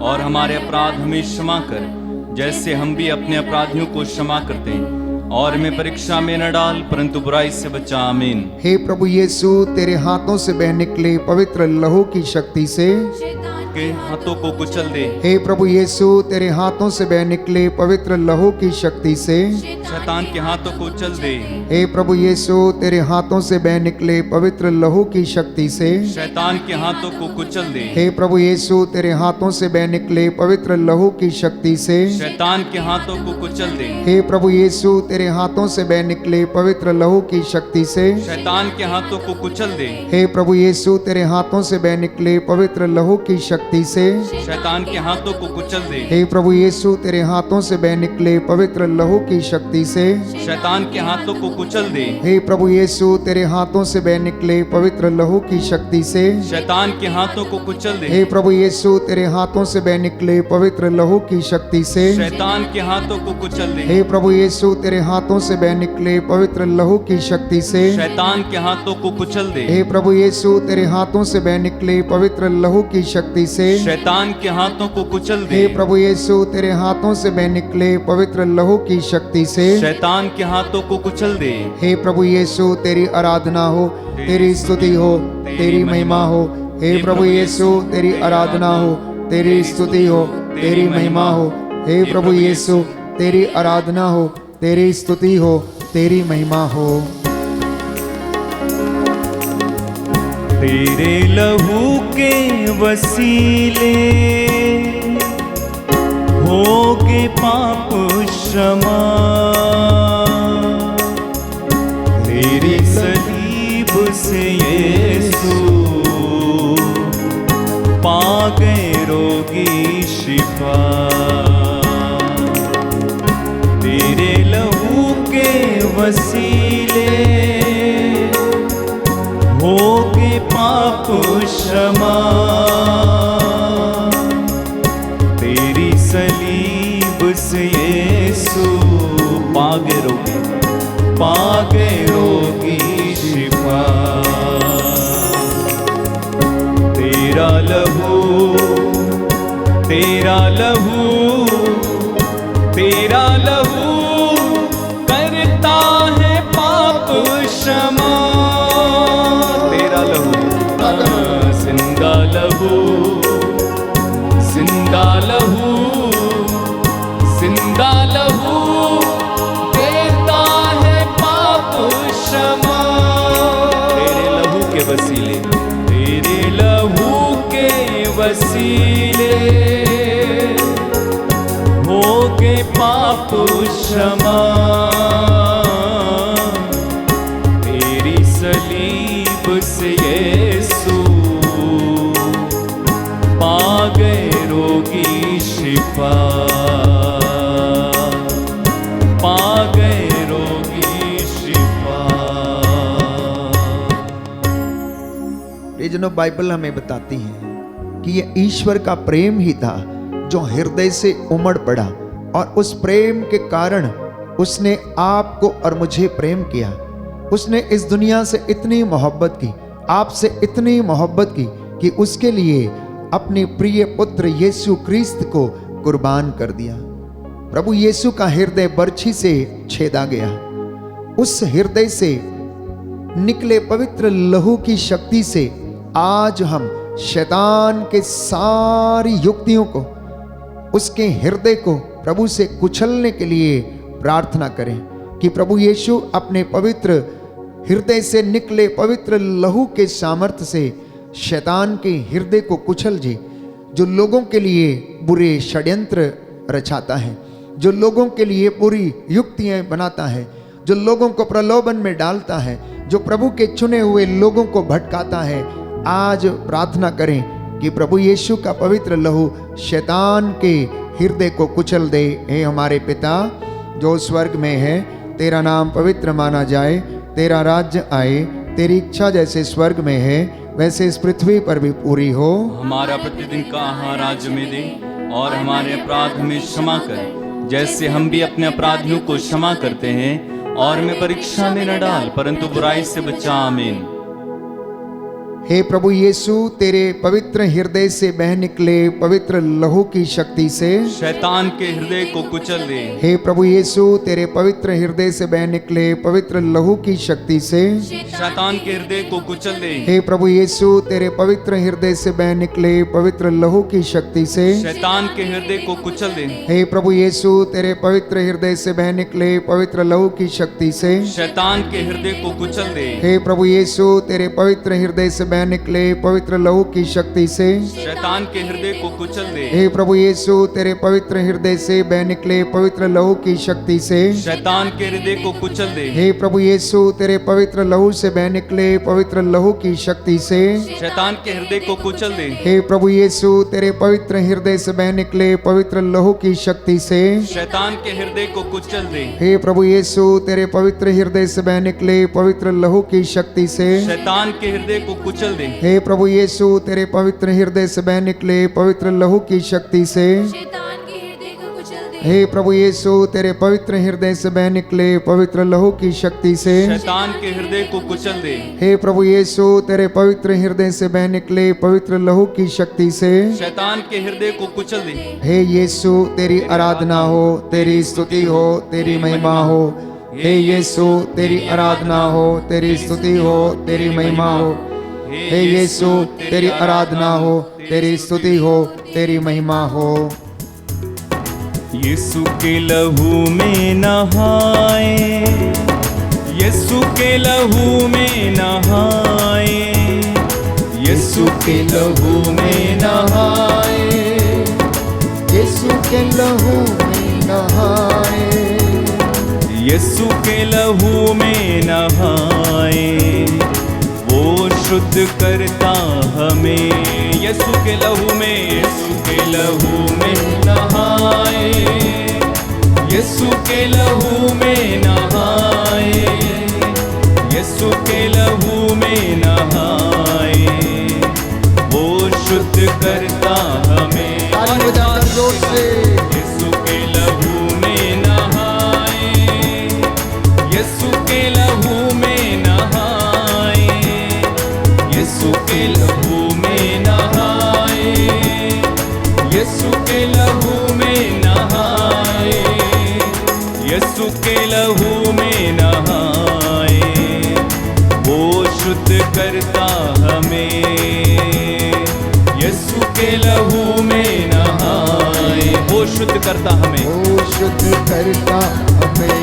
और हमारे अपराध हमें क्षमा कर जैसे हम भी अपने अपराधियों को क्षमा करते हैं, और हमें परीक्षा में न डाल परंतु बुराई से बचा। आमीन। हे प्रभु यीशु, तेरे हाथों से बह निकले पवित्र लहू की शक्ति से के हाथों को कुचल दे। हे प्रभु यीशु, तेरे हाथों से बह निकले पवित्र लहू की शक्ति से शैतान के हाथों को चल दे। हे प्रभु यीशु, तेरे हाथों से बह निकले पवित्र लहू की शक्ति से शैतान के हाथों को कुचल दे। हे प्रभु यीशु, तेरे हाथों से बह निकले पवित्र लहू की शक्ति से शैतान के हाथों को कुचल दे। हे प्रभु यीशु, तेरे हाथों से बह निकले पवित्र लहू की शक्ति से शैतान के हाथों को कुचल दे। हे प्रभु यीशु, तेरे हाथों से बह निकले पवित्र लहू की शक्ति से शैतान के हाथों को कुचल दे। हे प्रभु यीशु, तेरे हाथों से बह निकले पवित्र लहू की शक्ति से शैतान के हाथों को कुचल दे। हे प्रभु यीशु, तेरे हाथों से बह निकले पवित्र लहू की शक्ति से शैतान के हाथों को कुचल दे। हे प्रभु यीशु, तेरे हाथों से बह निकले पवित्र लहू की शक्ति से शैतान के हाथों को कुचल दे। हे प्रभु यीशु, तेरे हाथों से बह निकले पवित्र लहू की शक्ति से शैतान के हाथों को कुचल दे। हे प्रभु यीशु, तेरे हाथों से बह निकले पवित्र लहू की शक्ति से शैतान के हाथों को कुचल दे। हे प्रभु यीशु तेरे हाथों से बह निकले पवित्र लहू की शक्ति से शैतान के हाथों को कुचल दे। हे प्रभु यीशु तेरी आराधना हो, तेरी स्तुति हो, तेरी महिमा हो। हे प्रभु यीशु तेरी आराधना हो, तेरी स्तुति हो, तेरी महिमा हो। हे प्रभु यीशु तेरी आराधना हो, तेरी स्तुति हो, तेरी महिमा हो। तेरे लहू के वसीले होगे पाप क्षमा, तेरी सलीब से यीशु पा गए रोगी शिफा। तेरे लहू के वसीले होगे पाप क्षमा, तेरी सलीब से यीशु पागे रोगी शिफा। तेरा लहू तेरा लहू तेरा लहू करता है पाप क्षमा। जिंदा लहू जिंदा लहू जिंदा लहू देता है पाप क्षमा। तेरे लहू के वसीले, तेरे लहू के वसीले होगे पाप क्षमा, तेरी सलीब से यीशु पा गए रोगी शिफा, पा गए रोगी शिफा। प्रियजनों, बाइबल हमें बताती है कि ये ईश्वर का प्रेम ही था जो हृदय से उमड़ पड़ा और उस प्रेम के कारण उसने आपको और मुझे प्रेम किया। उसने इस दुनिया से इतनी मोहब्बत की, आपसे इतनी मोहब्बत की कि उसके लिए अपने प्रिय पुत्र यीशु क्रिस्त को कुर्बान कर दिया। प्रभु यीशु का हृदय बर्छी से छेदा गया। उस हृदय से निकले पवित्र लहू की शक्ति से आज हम शैतान के सारी युक्तियों को, उसके हृदय को प्रभु से कुचलने के लिए प्रार्थना करें कि प्रभु यीशु अपने पवित्र हृदय से निकले पवित्र लहू के सामर्थ्य से शैतान के हृदय को कुचल जे, जो लोगों के लिए बुरे षड्यंत्र रचाता है, जो लोगों के लिए बुरी युक्तियां बनाता है, जो लोगों को प्रलोभन में डालता है, जो प्रभु के चुने हुए लोगों को भटकाता है। आज प्रार्थना करें कि प्रभु यीशु का पवित्र लहू शैतान के हृदय को कुचल दे। हे हमारे पिता जो स्वर्ग में है, तेरा नाम पवित्र माना जाए, तेरा राज्य आए, तेरी इच्छा जैसे स्वर्ग में है वैसे इस पृथ्वी पर भी पूरी हो। हमारा प्रतिदिन का आहार आज हमें दे और हमारे अपराध हमें क्षमा कर जैसे हम भी अपने अपराधियों को क्षमा करते हैं, और हमें परीक्षा में न डाल परंतु बुराई से बचा। आमीन। हे प्रभु यीशु, तेरे पवित्र हृदय से बह निकले पवित्र लहू की शक्ति से शैतान के हृदय को कुचल दे। हे प्रभु यीशु, तेरे पवित्र हृदय से बह निकले पवित्र लहू की शक्ति से शैतान के हृदय को कुचल दे। हे प्रभु यीशु, तेरे पवित्र हृदय से बह निकले पवित्र लहू की शक्ति से शैतान के हृदय को कुचल दे। हे प्रभु यीशु, तेरे पवित्र हृदय से बह निकले पवित्र लहू की शक्ति से शैतान के हृदय को कुचल दे। हे प्रभु यीशु, तेरे पवित्र हृदय से बह निकले पवित्र लहू की शक्ति से शैतान के हृदय को कुचल दे। हे प्रभु यीशु, तेरे पवित्र हृदय से बह निकले पवित्र लहू की शक्ति से शैतान के हृदय को कुचल दे। हे प्रभु यीशु, तेरे पवित्र लहू से बह निकले पवित्र लहू की शक्ति से शैतान के हृदय को कुचल दे। हे प्रभु यीशु, तेरे पवित्र हृदय से बह निकले पवित्र लहू की शक्ति से शैतान के हृदय को कुचल दे। हे प्रभु यीशु, तेरे पवित्र हृदय से बह निकले पवित्र लहू की शक्ति से शैतान के हृदय को कुचल दे। हे प्रभु यीशु, तेरे पवित्र हृदय से बह निकले पवित्र लहू की शक्ति से शैतान के हृदय को कुचल दे। हे प्रभु यीशु तेरे पवित्र हृदय से बह निकले पवित्र लहू की शक्ति से शैतान के हृदय को कुचल दे। हे प्रभु यीशु तेरे पवित्र हृदय से बह निकले पवित्र लहू की शक्ति से शैतान के हृदय को कुचल दे। हे यीशु तेरी आराधना हो, तेरी स्तुति हो, तेरी महिमा हो। हे यीशु तेरी आराधना हो, तेरी स्तुति हो, तेरी महिमा हो। हे यीशु तेरी आराधना हो, तेरी स्तुति हो, तेरी महिमा हो। यीशु के लहू में नहाए, यीशु के लहू में नहाए, यीशु के लहू में नहाए, यीशु के लहू में नहाए, यीशु के लहू में नहाए, वो शुद्ध करता हमें। यीशु के लहू में, यीशु के लहू में नहाए, यीशु के लहू में नहाए, यीशु के लहू में नहाए, वो शुद्ध करता हमें। ताली बजाकर जोर से यीशु के लहू में नहाए, यीशु के लहू में नहाए, यीशु के लहू में नहाए, यीशु के लहू में नहाए, यीशु के लहू में नहाए, वो शुद्ध करता हमें। यीशु के लहू में नहाए, वो शुद्ध करता हमें, वो शुद्ध करता हमें।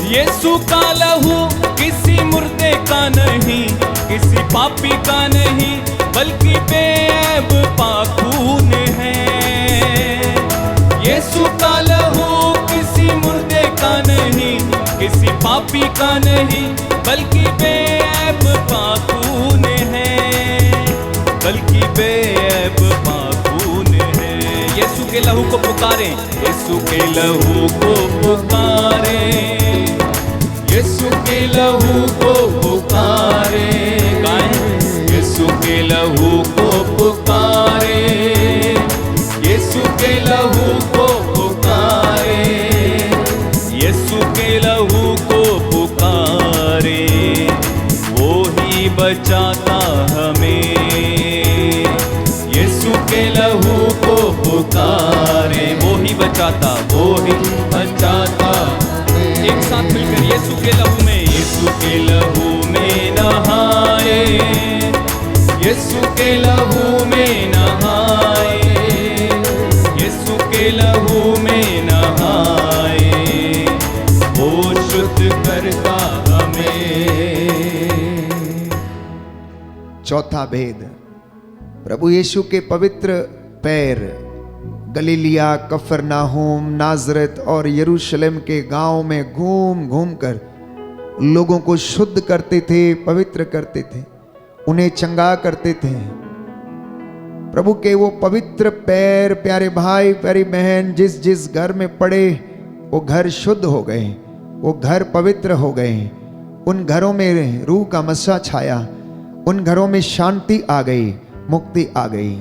यीशु का लहू किसी मुर्दे का नहीं, किसी पापी का नहीं, बल्कि बेऐब पाक खून है। यीशु का लहू किसी मुर्दे का नहीं, किसी पापी का नहीं, बल्कि बेऐब पाक खून है, बल्कि बेऐब पाक खून है। यीशु के लहू को पुकारें, यीशु के लहू को पुकारें, यीशु के लहू को पुकारे। गाएं, यीशु के लहू को पुकारे, यीशु के लहू को पुकारे, यीशु के लहू को पुकारे, वो ही बचाता हमें। यीशु के लहू को पुकारे, वो ही बचाता, वो ही बचाता। एक साथ मिलकर यीशु के लहू में, यीशु के लहू में नहाए, यीशु के लहू में नहाए, यीशु के लहू में नहाए, वो शुद्ध करता हमें। चौथा भेद, प्रभु यीशु के पवित्र पैर गलीलिया, कफरनाहूम, नाजरत और यरूशलेम के गांव में घूम घूम कर लोगों को शुद्ध करते थे, पवित्र करते थे, उन्हें चंगा करते थे। प्रभु के वो पवित्र पैर, प्यारे भाई प्यारी बहन, जिस जिस घर में पड़े वो घर शुद्ध हो गए, वो घर पवित्र हो गए। उन घरों में रूह का मसा छाया, उन घरों में शांति आ गई, मुक्ति आ गई।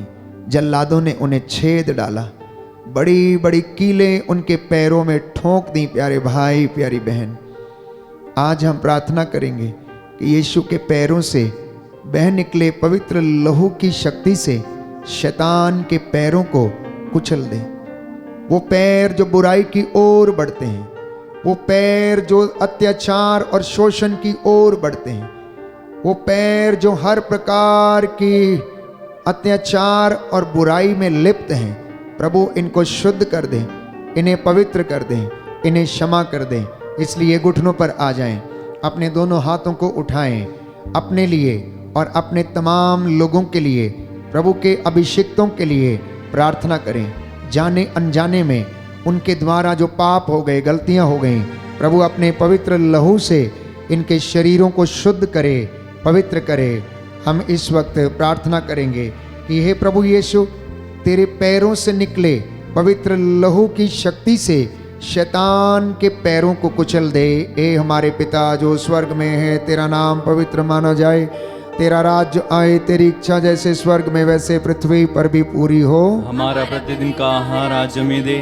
जल्लादों ने उन्हें छेद डाला, बड़ी बड़ी कीलें उनके पैरों में ठोंक दी। प्यारे भाई प्यारी बहन, आज हम प्रार्थना करेंगे कि यीशु के पैरों से बह निकले पवित्र लहू की शक्ति से शैतान के पैरों को कुचल दे। वो पैर जो बुराई की ओर बढ़ते हैं, वो पैर जो अत्याचार और शोषण की ओर बढ़ते हैं, वो पैर जो हर प्रकार की अत्याचार और बुराई में लिप्त हैं, प्रभु इनको शुद्ध कर दें, इन्हें पवित्र कर दें, इन्हें क्षमा कर दें। इसलिए घुटनों पर आ जाएं, अपने दोनों हाथों को उठाएं, अपने लिए और अपने तमाम लोगों के लिए, प्रभु के अभिषिक्तों के लिए प्रार्थना करें। जाने अनजाने में उनके द्वारा जो पाप हो गए, गलतियां हो गई, प्रभु अपने पवित्र लहू से इनके शरीरों को शुद्ध करे, पवित्र करे। हम इस वक्त प्रार्थना करेंगे कि हे प्रभु यीशु, तेरे पैरों से निकले पवित्र लहू की शक्ति से शैतान के पैरों को कुचल दे। ए हमारे पिता जो स्वर्ग में है, तेरा नाम पवित्र माना जाए, तेरा राज्य आए, तेरी इच्छा जैसे स्वर्ग में वैसे पृथ्वी पर भी पूरी हो। हमारा प्रतिदिन का आहार आज हमें दे,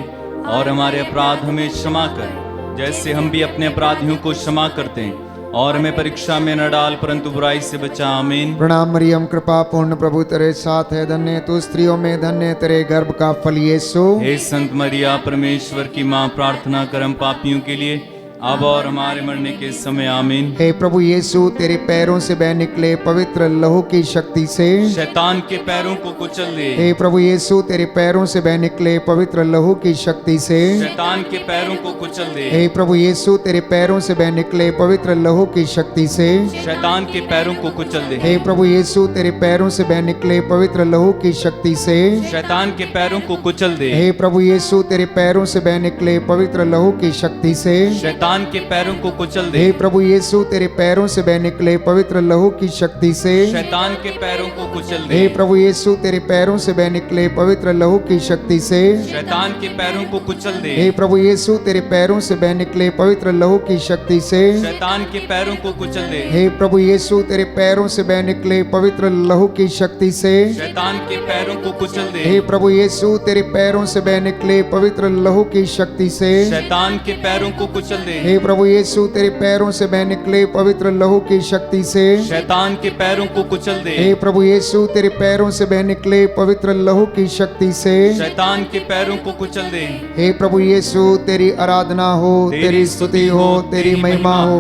और हमारे अपराध हमें क्षमा कर, जैसे हम भी अपने अपराधियों को क्षमा करते हैं, और हमें परीक्षा में न डाल, परंतु बुराई से बचा। आमीन। प्रणाम मरियम, कृपा पूर्ण, प्रभु तेरे साथ है, धन्य तू स्त्रियों में, धन्य तेरे गर्भ का फल यीशु। हे संत मरिया, परमेश्वर की माँ, प्रार्थना कर हम पापियों के लिए, अब और हमारे मरने के समय। आमीन। हे प्रभु यीशु, तेरे पैरों से बह निकले पवित्र लहू की शक्ति से शैतान के पैरों को कुचल दे। हे प्रभु यीशु, तेरे पैरों से बह निकले पवित्र लहू की शक्ति से शैतान के पैरों को कुचल दे। हे प्रभु यीशु, तेरे पैरों से बह निकले पवित्र लहू की शक्ति से शैतान के पैरों को कुचल दे। हे प्रभु यीशु, तेरे पैरों से बह निकले पवित्र लहू की शक्ति से शैतान के पैरों को कुचल दे। हे प्रभु यीशु, तेरे पैरों से बह निकले पवित्र लहू की शक्ति से शैतान के पैरों को कुचल दे। हे प्रभु यीशु, तेरे पैरों से बह निकले पवित्र लहू की शक्ति से शैतान के पैरों को कुचल दे। हे प्रभु यीशु, तेरे पैरों से बह निकले पवित्र लहू की शक्ति से शैतान के पैरों को कुचल दे। हे प्रभु यीशु, तेरे पैरों से बह निकले पवित्र लहू की शक्ति से शैतान के पैरों को कुचल दे। हे प्रभु यीशु, तेरे पैरों से बह निकले पवित्र लहू की शक्ति से शैतान के पैरों को कुचल दे। हे प्रभु यीशु, तेरे पैरों से बह निकले पवित्र लहू की शक्ति से शैतान के पैरों को कुचल दे। हे प्रभु यीशु, तेरे पैरों से बह निकले पवित्र लहू की शक्ति से शैतान के पैरों को कुचल दे। हे प्रभु यीशु, तेरे पैरों से बह निकले पवित्र लहू की शक्ति से शैतान के पैरों को कुचल दे। हे प्रभु यीशु, तेरी आराधना हो, तेरी स्तुति हो, तेरी महिमा हो।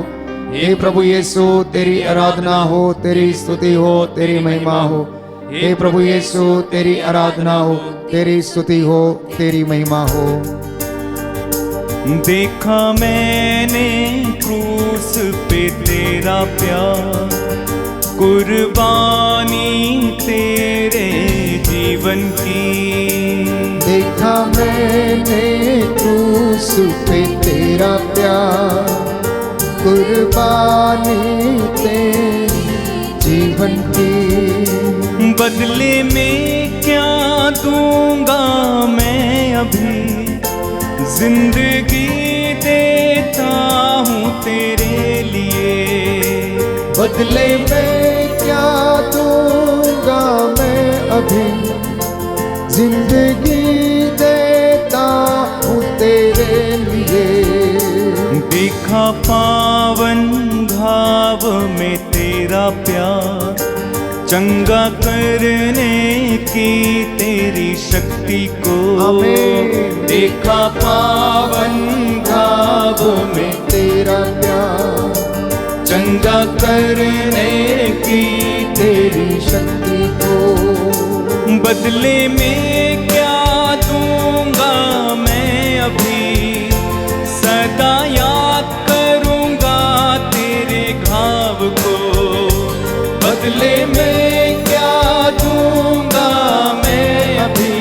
हे प्रभु यीशु, तेरी आराधना हो, तेरी स्तुति हो, तेरी महिमा हो। हे प्रभु यीशु, तेरी आराधना हो, तेरी स्तुति हो, तेरी महिमा हो। देखा मैंने क्रूस पे तेरा प्यार, कुर्बानी तेरे जीवन की। देखा मैंने क्रूस पे तेरा प्यार, कुर्बानी तेरे जीवन की। बदले में क्या दूंगा मैं अभी, जिंदगी देता हूँ तेरे लिए। बदले में क्या दूंगा मैं अभी, जिंदगी देता हूँ तेरे लिए। देखा पावन घाव में तेरा प्यार, चंगा करने की तेरी शक्ति को। देखा पावन घाव में तेरा प्यार, चंगा करने की तेरी शक्ति को। बदले में क्या दूंगा मैं अभी, सदा याद करूंगा तेरे घाव को। बदले में क्या दूंगा मैं अभी,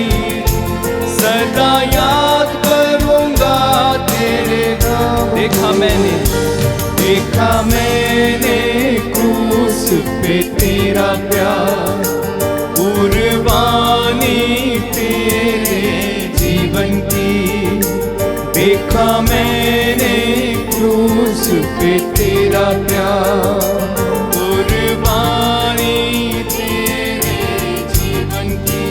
सदा याद करूंगा तेरे घाव। देखा मैंने क्रूस पे तेरा प्यार, कुर्बानी तेरे जीवन की। देखा मैंने क्रूस पे तेरा प्यार, कुर्बानी तेरे जीवन की।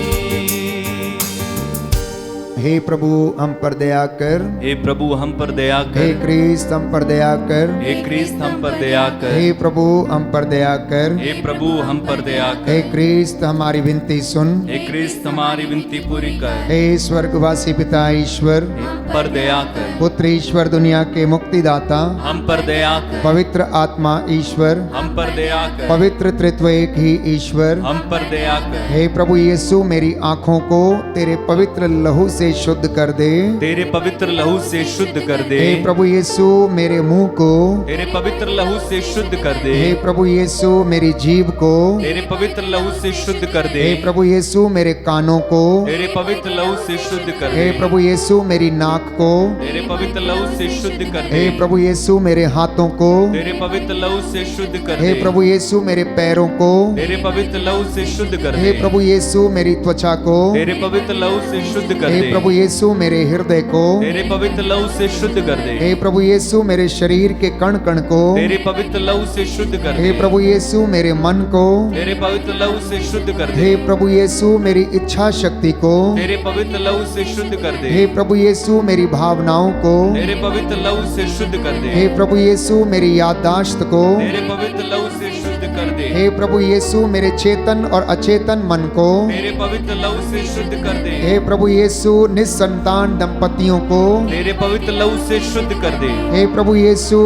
हे प्रभु हम पर दया कर, हे प्रभु हम पर दया हे कर। क्रिस्त हम पर दया कर, हे क्रिस्त हम पर दया कर। हे प्रभु हम पर दया कर, हे प्रभु हम पर दया कर। हे क्रिस्त हमारी विनती सुन, हे क्रिस्त हमारी विनती पूरी कर। हे स्वर्गवासी पिता ईश्वर, पर दया कर। पुत्र ईश्वर, दुनिया के मुक्तिदाता, हम पर दया कर। पवित्र आत्मा ईश्वर, हम पर दया कर। पवित्र त्रित्व एक ही ईश्वर, हम पर दया कर। हे प्रभु यीशु, मेरी आंखों को तेरे पवित्र लहू से शुद्ध कर दे। तेरे पवित्र लहू से शुद्ध कर दे। हे प्रभु यीशु, मेरे मुंह को तेरे पवित्र लहू से शुद्ध कर दे। हे प्रभु यीशु, मेरी जीभ को तेरे पवित्र लहू से शुद्ध कर दे। हे प्रभु यीशु, मेरे कानों को तेरे पवित्र लहू से शुद्ध कर हे दे। प्रभु यीशु, मेरी नाक को तेरे पवित्र लहू से शुद्ध कर दे। हे प्रभु यीशु, मेरे हाथों को तेरे पवित्र लहू से शुद्ध कर हे दे। प्रभु यीशु, मेरे पैरों को तेरे पवित्र लहू से शुद्ध कर हे दे। प्रभु यीशु, मेरी त्वचा को तेरे पवित्र लहू से शुद्ध कर हे दे। प्रभु यीशु मेरे हृदय को तेरे पवित्र लहू से शुद्ध कर दे। हे प्रभु यीशु मेरे शरीर के कण कण को तेरे पवित्र लहू से शुद्ध कर हे दे। प्रभु यीशु मेरे मन को तेरे पवित्र लहू से शुद्ध कर दे। हे प्रभु यीशु मेरी इच्छा शक्ति को तेरे पवित्र लहू से शुद्ध कर दे। हे प्रभु यीशु मेरी भावनाओं को तेरे पवित्र लहू से शुद्ध कर दे। हे प्रभु यीशु मेरी याददाश्त को तेरे पवित्र लहू से शुद्ध कर दे। हे प्रभु यीशु मेरे चेतन और अचेतन मन को तेरे पवित्र लहू से शुद्ध कर दे। हे प्रभु यीशु निस्संतान दंपतियों को तेरे पवित्र लहू से शुद्ध कर दे। हे प्रभु यीशु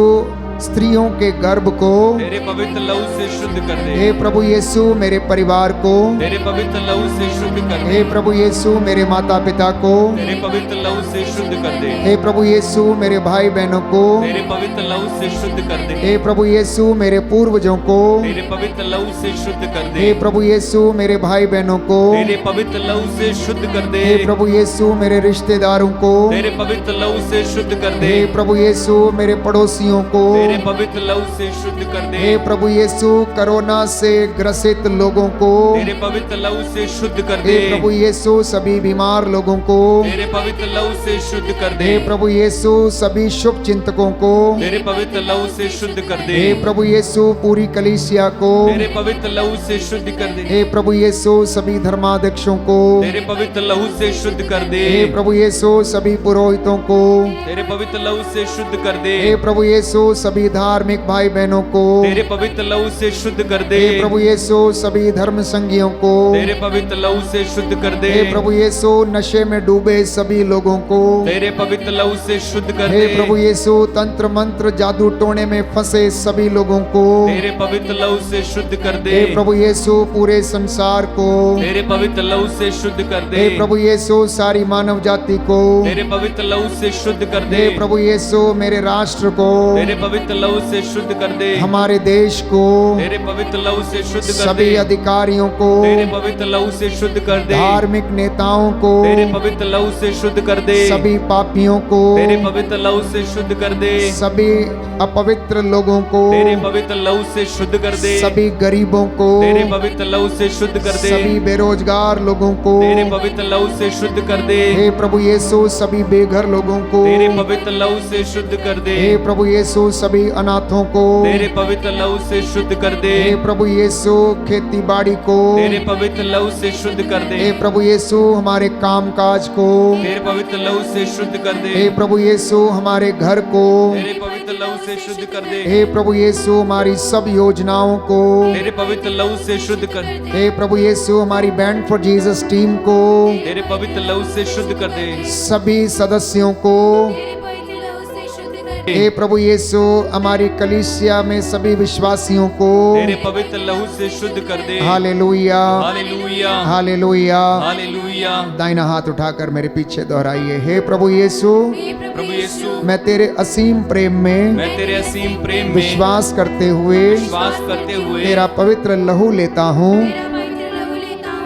स्त्रियों के गर्भ को तेरे पवित्र लहू से शुद्ध कर दे। हे प्रभु यीशु मेरे परिवार को तेरे पवित्र लहू से शुद्ध कर दे। हे प्रभु यीशु मेरे माता पिता को तेरे पवित्र लहू से शुद्ध कर दे। हे प्रभु यीशु मेरे भाई बहनों को तेरे पवित्र लहू से शुद्ध कर दे। हे प्रभु यीशु मेरे पूर्वजों को तेरे पवित्र लहू से शुद्ध कर दे। हे प्रभु यीशु मेरे भाई बहनों को तेरे पवित्र लहू से शुद्ध कर दे। हे प्रभु यीशु मेरे रिश्तेदारों को तेरे पवित्र लहू से शुद्ध कर दे। हे प्रभु यीशु मेरे पड़ोसियों को तेरे पवित्र लहू से शुद्ध कर दे। हे प्रभु यीशु कोरोना से ग्रसित लोगों को तेरे पवित्र लहू से शुद्ध कर हे दे। प्रभु यीशु सभी बीमार लोगों को तेरे पवित्र लहू से शुद्ध कर दे। हे प्रभु यीशु सभी शुभ चिंतकों को तेरे पवित्र लहू से शुद्ध कर दे। हे प्रभु यीशु पूरी कलीसिया को तेरे पवित्र लहू से शुद्ध कर दे। हे प्रभु यीशु सभी धर्माध्यक्षों को तेरे पवित्र लहू से शुद्ध कर दे। हे प्रभु यीशु सभी पुरोहितों को तेरे पवित्र लहू से शुद्ध कर दे। हे प्रभु यीशु सभी धार्मिक भाई बहनों को तेरे पवित्र लहू से शुद्ध कर दे। हे प्रभु यीशु सभी धर्म संगियों को तेरे पवित्र लहू से शुद्ध कर दे। हे प्रभु यीशु नशे में डूबे सभी लोगों को तेरे पवित्र लहू से शुद्ध कर हे दे। प्रभु यीशु तंत्र मंत्र जादू टोने में फंसे सभी लोगों को तेरे पवित्र लहू से शुद्ध कर दे। हे प्रभु यीशु पूरे संसार को तेरे पवित्र लहू से शुद्ध कर दे। हे प्रभु यीशु सारी मानव जाति को तेरे पवित्र लहू से शुद्ध कर दे। हे प्रभु यीशु मेरे राष्ट्र को तेरे पवित्र लहू से शुद्ध कर दे। हमारे देश को तेरे पवित्र लहू से शुद्ध कर सभी दे। अधिकारियों को तेरे पवित्र लहू से शुद्ध कर दे। धार्मिक नेताओं को तेरे पवित्र लहू से शुद्ध कर दे। सभी पापियों को तेरे पवित्र लहू से शुद्ध कर दे। सभी अपवित्र लोगों को तेरे पवित्र लहू से शुद्ध कर दे। सभी गरीबों को तेरे पवित्र लहू से शुद्ध कर दे। सभी बेरोजगार लोगों को तेरे पवित्र लहू से शुद्ध कर दे। हे प्रभु यीशु सभी बेघर लोगों को तेरे पवित्र लहू से शुद्ध कर दे। हे प्रभु यीशु सभी अनाथों को तेरे पवित्र लहू से शुद्ध कर दे। हे प्रभु यीशु खेती बाड़ी को तेरे पवित्र लहू से शुद्ध कर दे। हे प्रभु यीशु हमारे काम काज को तेरे पवित्र लहू से शुद्ध कर दे। हे प्रभु यीशु हमारे घर को तेरे पवित्र लहू से शुद्ध कर दे। हे प्रभु यीशु हमारी सब योजनाओं को तेरे पवित्र लहू से शुद्ध कर दे। हे प्रभु यीशु हमारी बैंड फॉर जीसस टीम को तेरे पवित्र लहू से शुद्ध कर दे। सभी सदस्यों को हे प्रभु यीशु हमारी कलीसिया में सभी विश्वासियों को तेरे पवित्र लहू से शुद्ध कर दे। Hallelujah hallelujah hallelujah. हालेलुया। दाहिना हाथ उठाकर मेरे पीछे दोहराइए। हे प्रभु यीशु प्रभु यीशु मैं तेरे असीम प्रेम में मैं तेरे असीम प्रेम में विश्वास करते हुए विश्वास करते हुए तेरा पवित्र लहू लेता हूँ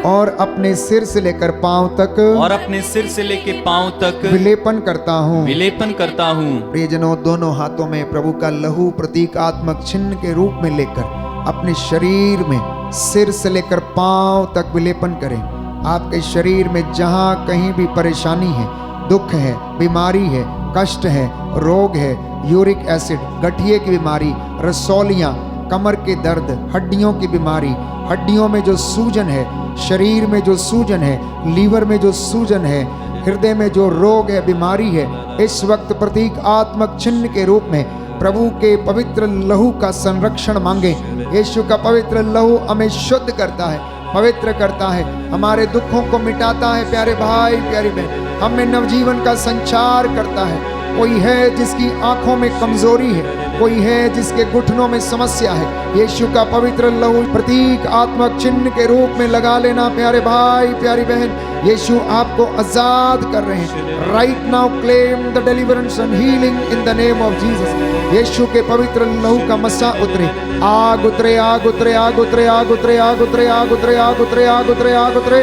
और अपने सिर से लेकर पांव तक और अपने सिर से लेके पांव तक विलेपन करता हूँ। विलेपन करता हूँ। प्रियजनों दोनों हाथों में प्रभु का लहू प्रतीकात्मक चिन्ह के रूप में लेकर अपने शरीर में सिर से लेकर पांव तक विलेपन करें। आपके शरीर में जहां कहीं भी परेशानी है, दुख है, बीमारी है, कष्ट है, रोग है, यूरिक एसिड, गठिए की बीमारी, रसौलियां, कमर के दर्द, हड्डियों की बीमारी, हड्डियों में जो सूजन है, शरीर में जो सूजन है, लीवर में जो सूजन है, हृदय में जो रोग है, बीमारी है, इस वक्त प्रतीकात्मक चिन्ह के रूप में प्रभु के पवित्र लहू का संरक्षण मांगे। यीशु का पवित्र लहू हमें शुद्ध करता है, पवित्र करता है, हमारे दुखों को मिटाता है। प्यारे भाई प्यारी बहन, हमें नवजीवन का संचार करता है। कोई है जिसकी आंखों में कमजोरी है, कोई है जिसके घुटनों में समस्या है, यीशु का पवित्र लहू प्रतीक आत्मक चिन्ह के रूप में लगा लेना। प्यारे भाई प्यारी बहन, यीशु आपको आजाद कर रहे हैं। Right now claim the deliverance and healing in the name of Jesus. यीशु के पवित्र लहू का मसा उतरे, आग उतरे, आग उतरे, आग उतरे, आग उतरे, आग उतरे, आग उतरे, आग उतरे, आग उतरे, आग उतरे।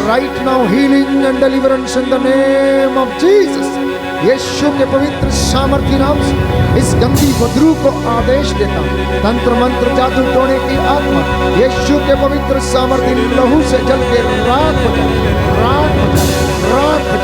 Right now healing and deliverance in the name of Jesus. यीशु के पवित्र सामर्थ्य नाम से इस गंदी बदरू को आदेश देता हूं। तंत्र मंत्र जादू टोने की आत्मा यीशु के पवित्र सामर्थ्य लहू से जल के राख हो जाए, राख हो जाए, राख हो जाए।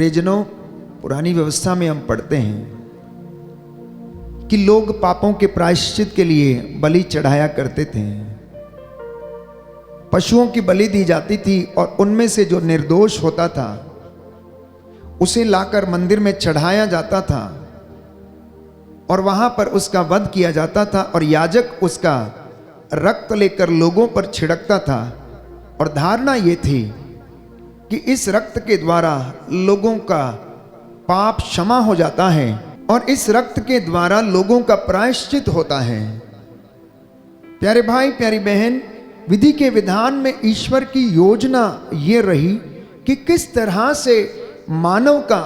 प्रियजनों, पुरानी व्यवस्था में हम पढ़ते हैं कि लोग पापों के प्रायश्चित के लिए बलि चढ़ाया करते थे। पशुओं की बलि दी जाती थी और उनमें से जो निर्दोष होता था उसे लाकर मंदिर में चढ़ाया जाता था और वहां पर उसका वध किया जाता था और याजक उसका रक्त लेकर लोगों पर छिड़कता था। और धारणा ये थी कि इस रक्त के द्वारा लोगों का पाप क्षमा हो जाता है और इस रक्त के द्वारा लोगों का प्रायश्चित होता है। प्यारे भाई, प्यारी बहन, विधि के विधान में ईश्वर की योजना ये रही कि किस तरह से मानव का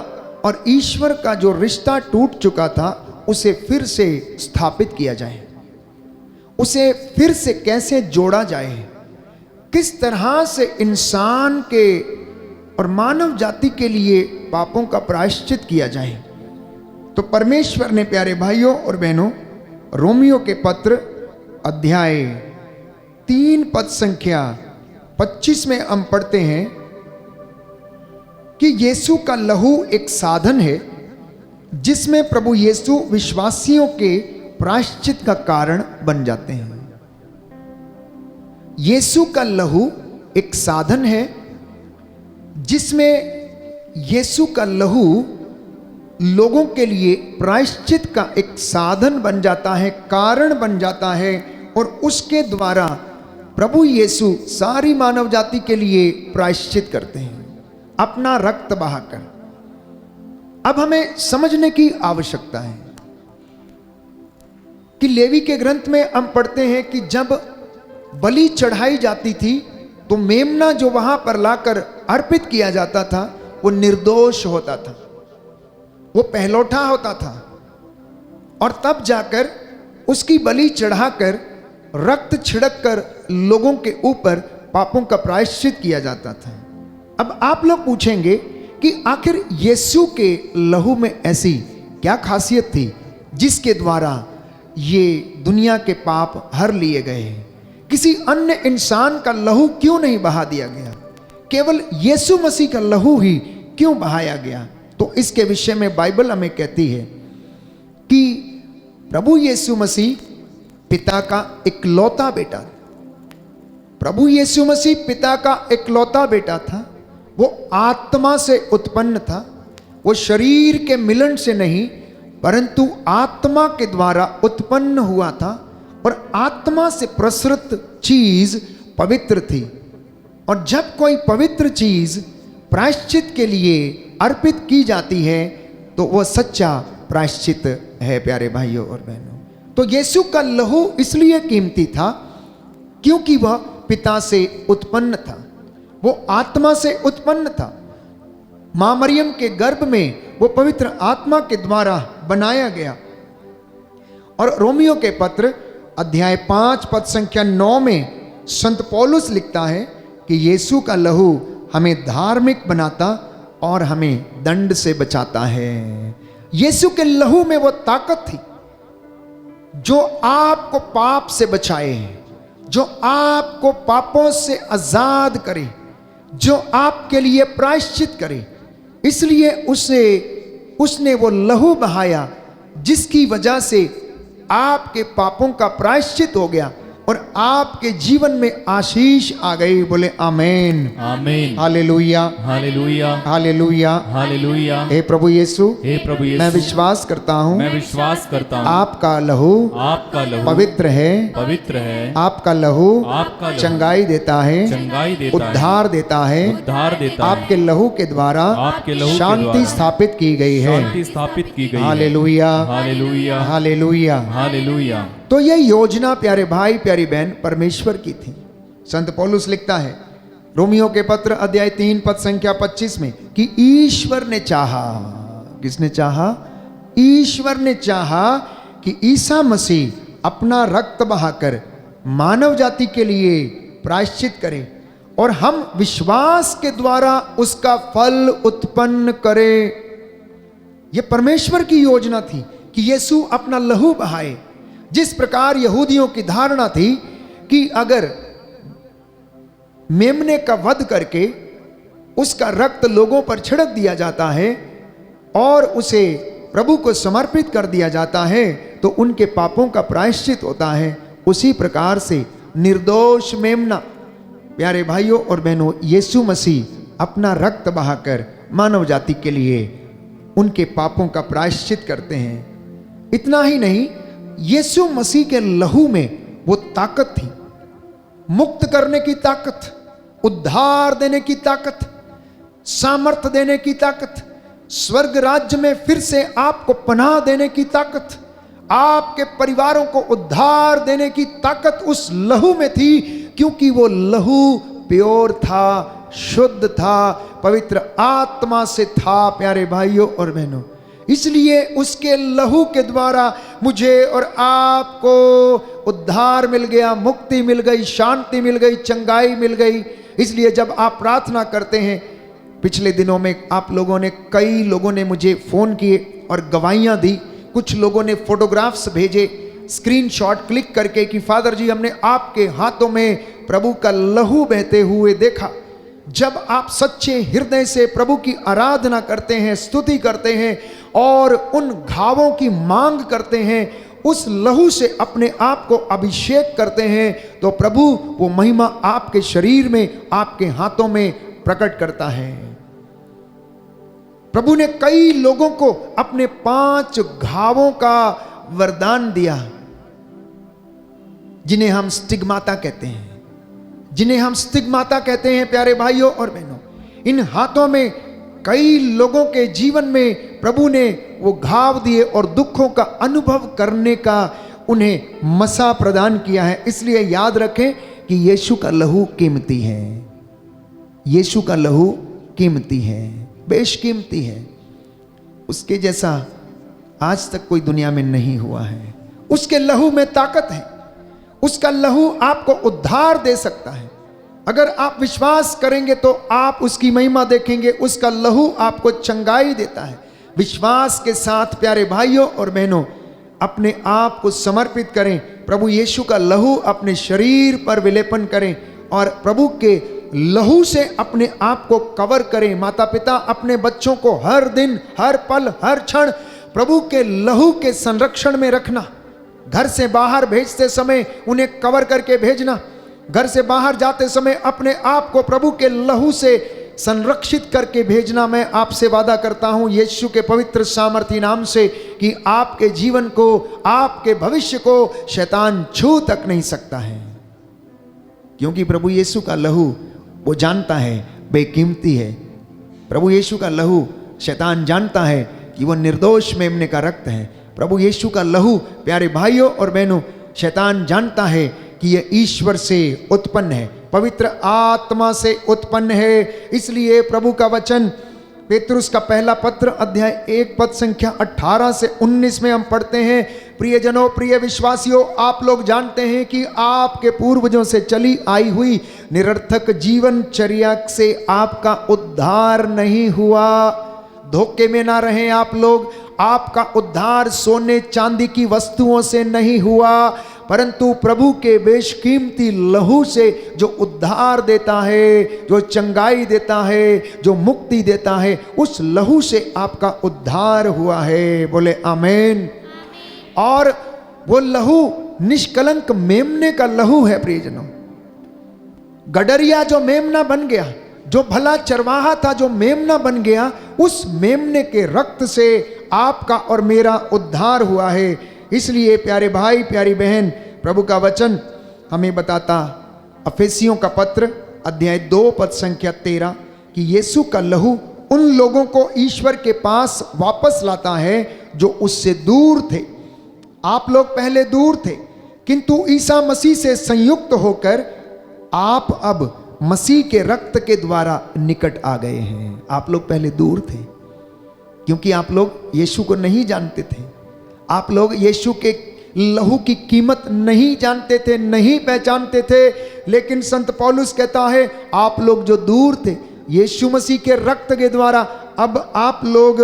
और ईश्वर का जो रिश्ता टूट चुका था उसे फिर से स्थापित किया जाए, उसे फिर से कैसे जोड़ा जाए, किस तरह से इंसान के और मानव जाति के लिए पापों का प्रायश्चित किया जाए। तो परमेश्वर ने प्यारे भाइयों और बहनों रोमियो के पत्र अध्याय 3 पद संख्या 25 में हम पढ़ते हैं कि यीशु का लहू एक साधन है जिसमें प्रभु यीशु विश्वासियों के प्रायश्चित का कारण बन जाते हैं। यीशु का लहू एक साधन है जिसमें यीशु का लहू लोगों के लिए प्रायश्चित का एक साधन बन जाता है, कारण बन जाता है और उसके द्वारा प्रभु यीशु सारी मानव जाति के लिए प्रायश्चित करते हैं अपना रक्त बहाकर। अब हमें समझने की आवश्यकता है कि लेवी के ग्रंथ में हम पढ़ते हैं कि जब बलि चढ़ाई जाती थी तो मेमना जो वहां पर लाकर अर्पित किया जाता था वो निर्दोष होता था, वो पहलौठा होता था और तब जाकर उसकी बलि चढ़ाकर रक्त छिड़क कर लोगों के ऊपर पापों का प्रायश्चित किया जाता था। अब आप लोग पूछेंगे कि आखिर यीशु के लहू में ऐसी क्या खासियत थी जिसके द्वारा ये दुनिया के पाप हर लिए गए? किसी अन्य इंसान का लहू क्यों नहीं बहा दिया गया? केवल यीशु मसीह का लहू ही क्यों बहाया गया? तो इसके विषय में बाइबल हमें कहती है कि प्रभु यीशु मसीह पिता का इकलौता बेटा, प्रभु यीशु मसीह पिता का इकलौता बेटा था। वो आत्मा से उत्पन्न था, वो शरीर के मिलन से नहीं परंतु आत्मा के द्वारा उत्पन्न हुआ था और आत्मा से प्रसृत चीज पवित्र थी। और जब कोई पवित्र चीज प्रायश्चित के लिए अर्पित की जाती है तो वह सच्चा प्रायश्चित है। प्यारे भाइयों और बहनों, तो यीशु का लहू इसलिए कीमती था क्योंकि वह पिता से उत्पन्न था, वो आत्मा से उत्पन्न था। मां मरियम के गर्भ में वो पवित्र आत्मा के द्वारा बनाया गया। और रोमियो के पत्र अध्याय 5 पद संख्या 9 में संत पौलुस लिखता है कि यीशु का लहू हमें धार्मिक बनाता और हमें दंड से बचाता है। यीशु के लहू में वो ताकत थी जो आपको पाप से बचाए, जो आपको पापों से आजाद करे, जो आपके लिए प्रायश्चित करे। इसलिए उसने वो लहू बहाया जिसकी वजह से आपके पापों का प्रायश्चित हो गया और आपके जीवन में आशीष आ गई। बोले आमीन, आमीन, हालेलुया, हालेलुया, हालेलुया, हालेलुया। हे प्रभु यीशु, हे प्रभु यीशु, मैं विश्वास करता हूँ, मैं विश्वास करता हूँ आपका लहू पवित्र है, पवित्र है। आपका लहू चंगाई देता है, चंगाई देता है, उद्धार देता है, उद्धार देता है। आपके लहू के द्वारा आपके लहू के शांति द्वारा स्थापित की गई है। शांति स्थापित की गई है। Hallelujah, hallelujah, hallelujah, hallelujah. तो यह योजना प्यारे भाई प्यारी बहन परमेश्वर की थी। संत पौलुस लिखता है रोमियो के पत्र अध्याय 3 पद संख्या 25 में कि ईश्वर ने चाहा, किसने चाहा? ईश्वर ने चाहा कि ईसा मसीह अपना रक्त बहाकर मानव जाति के लिए प्रायश्चित करे और हम विश्वास के द्वारा उसका फल उत्पन्न करें। यह परमेश्वर की योजना थी कि यीशु अपना लहू बहाए। जिस प्रकार यहूदियों की धारणा थी कि अगर मेमने का वध करके उसका रक्त लोगों पर छिड़क दिया जाता है और उसे प्रभु को समर्पित कर दिया जाता है तो उनके पापों का प्रायश्चित होता है। उसी प्रकार से निर्दोष मेमना, प्यारे भाइयों और बहनों, यीशु मसीह अपना रक्त बहाकर मानव जाति के लिए उनके पापों का प्रायश्चित करते हैं। इतना ही नहीं, यीशु मसीह के लहू में वो ताकत थी, मुक्त करने की ताकत, उद्धार देने की ताकत, सामर्थ देने की ताकत, स्वर्ग राज्य में फिर से आपको पनाह देने की ताकत, आपके परिवारों को उद्धार देने की ताकत उस लहू में थी, क्योंकि वो लहू प्योर था, शुद्ध था, पवित्र आत्मा से था। प्यारे भाइयों और बहनों, इसलिए उसके लहू के द्वारा मुझे और आपको उद्धार मिल गया, मुक्ति मिल गई, शांति मिल गई, चंगाई मिल गई। इसलिए जब आप प्रार्थना करते हैं, पिछले दिनों में आप लोगों ने, कई लोगों ने मुझे फ़ोन किए और गवाहियाँ दी, कुछ लोगों ने फोटोग्राफ्स भेजे स्क्रीनशॉट क्लिक करके कि फादर जी, हमने आपके हाथों में प्रभु का लहू बहते हुए देखा। जब आप सच्चे हृदय से प्रभु की आराधना करते हैं, स्तुति करते हैं और उन घावों की मांग करते हैं, उस लहू से अपने आप को अभिषेक करते हैं, तो प्रभु वो महिमा आपके शरीर में, आपके हाथों में प्रकट करता है। प्रभु ने कई लोगों को अपने 5 घावों का वरदान दिया, जिन्हें हम स्टिग्माता कहते हैं, जिन्हें हम स्टिग्माता कहते हैं। प्यारे भाइयों और बहनों, इन हाथों में कई लोगों के जीवन में प्रभु ने वो घाव दिए और दुखों का अनुभव करने का उन्हें मसा प्रदान किया है। इसलिए याद रखें कि यीशु का लहू कीमती है, यीशु का लहू कीमती है, बेशकीमती है। उसके जैसा आज तक कोई दुनिया में नहीं हुआ है। उसके लहू में ताकत है, उसका लहू आपको उद्धार दे सकता है। अगर आप विश्वास करेंगे तो आप उसकी महिमा देखेंगे। उसका लहू आपको चंगाई देता है। विश्वास के साथ प्यारे भाइयों और बहनों, अपने आप को समर्पित करें, प्रभु यीशु का लहू अपने शरीर पर विलेपन करें और प्रभु के लहू से अपने आप को कवर करें। माता पिता अपने बच्चों को हर दिन, हर पल, हर क्षण प्रभु के लहू के संरक्षण में रखना। घर से बाहर भेजते समय उन्हें कवर करके भेजना। घर से बाहर जाते समय अपने आप को प्रभु के लहू से संरक्षित करके भेजना। मैं आपसे वादा करता हूं यीशु के पवित्र सामर्थी नाम से कि आपके जीवन को, आपके भविष्य को शैतान छू तक नहीं सकता है, क्योंकि प्रभु यीशु का लहू वो जानता है बेकीमती है। प्रभु यीशु का लहू शैतान जानता है कि वो निर्दोष मेमने का रक्त है। प्रभु यीशु का लहू, प्यारे भाइयों और बहनों, शैतान जानता है कि यह ईश्वर से उत्पन्न है, पवित्र आत्मा से उत्पन्न है। इसलिए प्रभु का वचन पेतरुस का पहला पत्र अध्याय 1 पद संख्या 18 से 19 में हम पढ़ते हैं, प्रियजनों, प्रिय विश्वासियों, आप लोग जानते हैं कि आपके पूर्वजों से चली आई हुई निरर्थक जीवनचर्या से आपका उद्धार नहीं हुआ। धोखे में ना रहें आप लोग। आपका उद्धार सोने चांदी की वस्तुओं से नहीं हुआ, परंतु प्रभु के बेशकीमती लहू से, जो उद्धार देता है, जो चंगाई देता है, जो मुक्ति देता है, उस लहू से आपका उद्धार हुआ है। बोले आमीन। और वो लहू निष्कलंक मेमने का लहू है। प्रियजनों, गडरिया जो मेमना बन गया, जो भला चरवाहा था जो मेमना बन गया, उस मेमने के रक्त से आपका और मेरा उद्धार हुआ है। इसलिए प्यारे भाई, प्यारी बहन, प्रभु का वचन हमें बताता, अफेसियों का पत्र अध्याय 2 पद संख्या 13, कि यीशु का लहू उन लोगों को ईश्वर के पास वापस लाता है जो उससे दूर थे। आप लोग पहले दूर थे, किंतु ईसा मसीह से संयुक्त होकर आप अब मसीह के रक्त के द्वारा निकट आ गए हैं। आप लोग पहले दूर थे, क्योंकि आप लोग यीशु को नहीं जानते थे। आप लोग यीशु के लहू की कीमत नहीं जानते थे, नहीं पहचानते थे। लेकिन संत पौलुस कहता है, आप लोग जो दूर थे, यीशु मसीह के रक्त के द्वारा अब आप लोग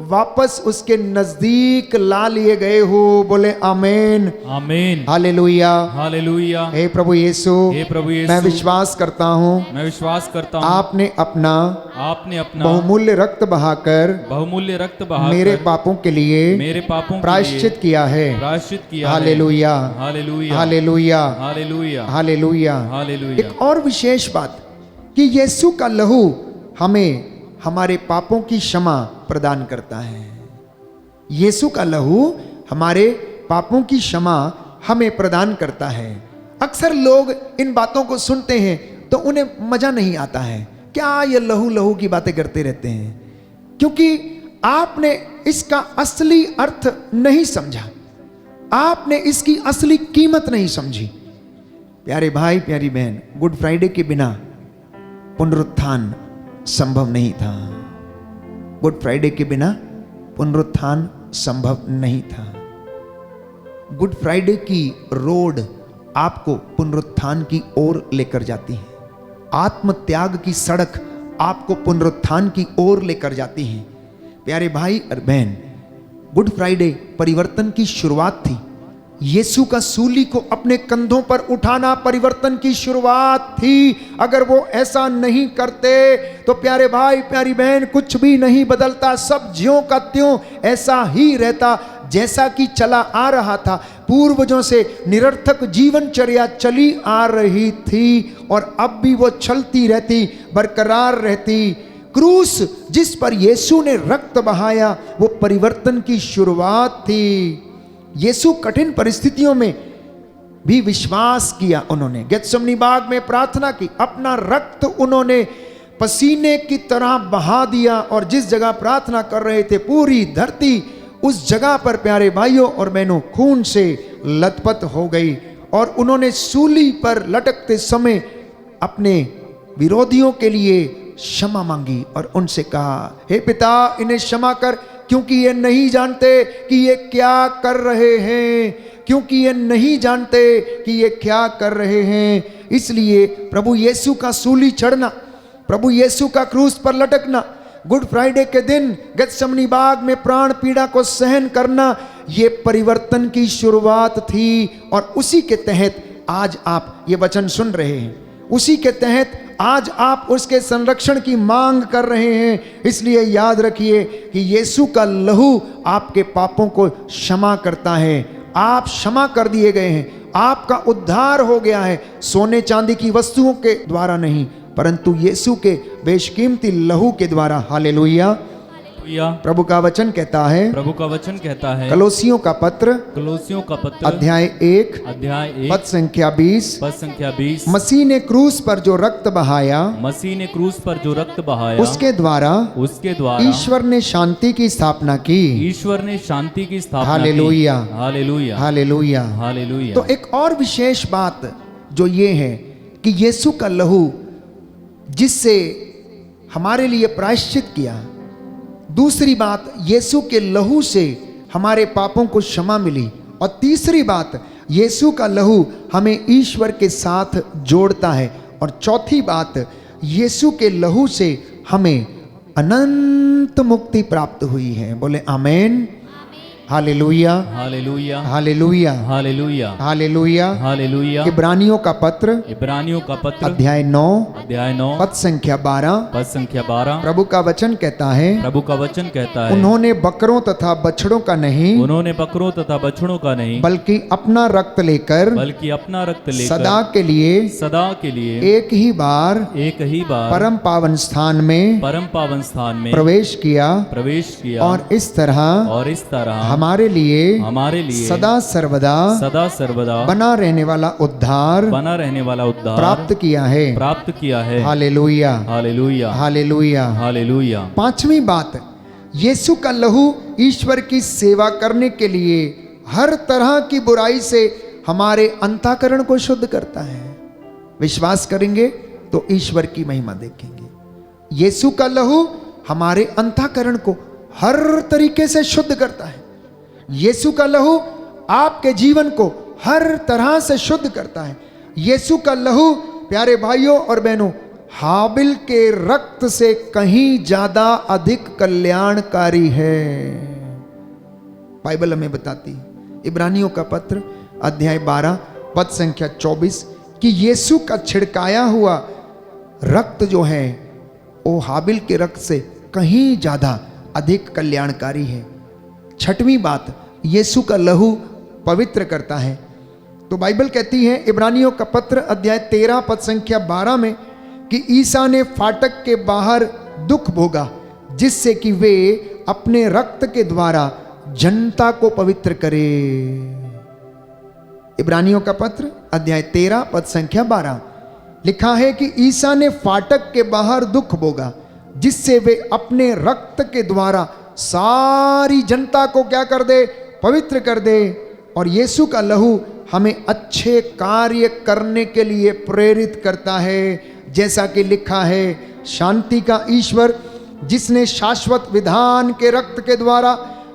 वापस उसके नजदीक ला लिए गए हो। बोले आमीन आमीन। Hallelujah hallelujah. हे प्रभु यीशु, हे प्रभु यीशु, मैं विश्वास करता हूँ मैं विश्वास करता हूँ आपने अपना अपना बहुमूल्य रक्त बहाकर बहुमूल्य रक्त बहा मेरे पापों के लिए मेरे पापों के प्रायश्चित किया है। लिए प्रायश्चित किया है। Hallelujah hallelujah. Hallelujah hallelujah. Hallelujah. Hallelujah. एक और विशेष बात कि यीशु का लहू हमें हमारे पापों की क्षमा प्रदान करता है। यीशु का लहू हमारे पापों की क्षमा हमें प्रदान करता है। अक्सर लोग इन बातों को सुनते हैं तो उन्हें मजा नहीं आता है, क्या ये लहू लहू की बातें करते रहते हैं, क्योंकि आपने इसका असली अर्थ नहीं समझा, आपने इसकी असली कीमत नहीं समझी। प्यारे भाई प्यारी बहन, गुड फ्राइडे के बिना पुनरुत्थान संभव नहीं था। गुड फ्राइडे के बिना पुनरुत्थान संभव नहीं था। गुड फ्राइडे की रोड आपको पुनरुत्थान की ओर लेकर जाती है। आत्म त्याग की सड़क आपको पुनरुत्थान की ओर लेकर जाती है। प्यारे भाई और बहन, गुड फ्राइडे परिवर्तन की शुरुआत थी। यीशु का सूली को अपने कंधों पर उठाना परिवर्तन की शुरुआत थी। अगर वो ऐसा नहीं करते तो प्यारे भाई प्यारी बहन, कुछ भी नहीं बदलता, सब ज्यों का त्यों ऐसा ही रहता जैसा कि चला आ रहा था। पूर्वजों से निरर्थक जीवनचर्या चली आ रही थी और अब भी वो चलती रहती, बरकरार रहती। क्रूस जिस पर यीशु ने रक्त बहाया वो परिवर्तन की शुरुआत थी। यीशु कठिन परिस्थितियों में भी विश्वास किया। उन्होंने गेत्सेमनी बाग में प्रार्थना की, अपना रक्त उन्होंने पसीने की तरह बहा दिया और जिस जगह प्रार्थना कर रहे थे पूरी धरती उस जगह पर प्यारे भाइयों और बहनों खून से लथपथ हो गई। और उन्होंने सूली पर लटकते समय अपने विरोधियों के लिए क्षमा मांगी और उनसे कहा, हे पिता इन्हें क्षमा कर, क्योंकि ये नहीं जानते कि ये क्या कर रहे हैं, क्योंकि ये नहीं जानते कि ये क्या कर रहे हैं। इसलिए प्रभु यीशु का सूली चढ़ना, प्रभु यीशु का क्रूस पर लटकना, गुड फ्राइडे के दिन गेत्सेमनी बाग में प्राण पीड़ा को सहन करना, ये परिवर्तन की शुरुआत थी। और उसी के तहत आज आप ये वचन सुन रहे हैं, उसी के तहत आज आप उसके संरक्षण की मांग कर रहे हैं। इसलिए याद रखिए कि यीशु का लहू आपके पापों को क्षमा करता है। आप क्षमा कर दिए गए हैं, आपका उद्धार हो गया है, सोने चांदी की वस्तुओं के द्वारा नहीं परंतु यीशु के बेशकीमती लहू के द्वारा। हालेलुया। प्रभु का वचन कहता है, प्रभु का वचन कहता है, कलोसियों का पत्र अध्याय 1 पद संख्या 20, संख्या 20, मसीह ने क्रूस पर जो रक्त बहाया, मसीह ने क्रूस पर जो रक्त बहाया, उसके द्वारा ईश्वर ने शांति की स्थापना की, ईश्वर ने शांति की स्थापना। Hallelujah hallelujah hallelujah hallelujah. तो एक और विशेष बात जो ये है कि यीशु का लहू जिससे हमारे लिए प्रायश्चित किया, दूसरी बात यीशु के लहू से हमारे पापों को क्षमा मिली, और तीसरी बात यीशु का लहू हमें ईश्वर के साथ जोड़ता है, और चौथी बात यीशु के लहू से हमें अनंत मुक्ति प्राप्त हुई है। बोले आमीन। Hallelujah hallelujah hallelujah hallelujah hallelujah hallelujah. इब्रानियों का पत्र अध्याय 9 पद संख्या 12 प्रभु का वचन कहता है, प्रभु का वचन कहता है, उन्होंने बकरों तथा बछड़ों का नहीं, उन्होंने बकरों तथा बछड़ों का नहीं, बल्कि अपना रक्त लेकर सदा के लिए एक ही बार परम पावन स्थान में प्रवेश किया और इस तरह हमारे लिए सदा सर्वदा बना रहने वाला उद्धार प्राप्त किया है। Hallelujah hallelujah hallelujah hallelujah. पांचवी बात, यीशु का लहू ईश्वर की सेवा करने के लिए हर तरह की बुराई से हमारे अंतःकरण को शुद्ध करता है। विश्वास करेंगे तो ईश्वर की महिमा देखेंगे। यीशु का लहू हमारे अंतःकरण को हर तरीके से शुद्ध करता है। यीशु का लहू आपके जीवन को हर तरह से शुद्ध करता है। यीशु का लहू प्यारे भाइयों और बहनों हाबिल के रक्त से कहीं ज्यादा अधिक कल्याणकारी है। बाइबल हमें बताती है, इब्रानियों का पत्र अध्याय 12 पद संख्या 24, कि यीशु का छिड़काया हुआ रक्त जो है वो हाबिल के रक्त से कहीं ज्यादा अधिक कल्याणकारी है। छठवीं बात, यीशु का लहू पवित्र करता है। तो बाइबल कहती है इब्रानियों का पत्र अध्याय 13 पद संख्या 12 में कि ईसा ने फाटक के बाहर दुख भोगा जिससे कि वे अपने रक्त के द्वारा जनता को पवित्र करे। इब्रानियों का पत्र अध्याय 13 पद संख्या 12 लिखा है कि ईसा ने फाटक के बाहर दुख भोगा जिससे वे अपने रक्त के द्वारा सारी जनता को क्या कर दे, पवित्र कर दे। और यीशु का लहू हमें अच्छे कार्य करने के लिए प्रेरित करता है, जैसा कि लिखा है, शांति का ईश्वर जिसने शाश्वत विधान के रक्त के द्वारा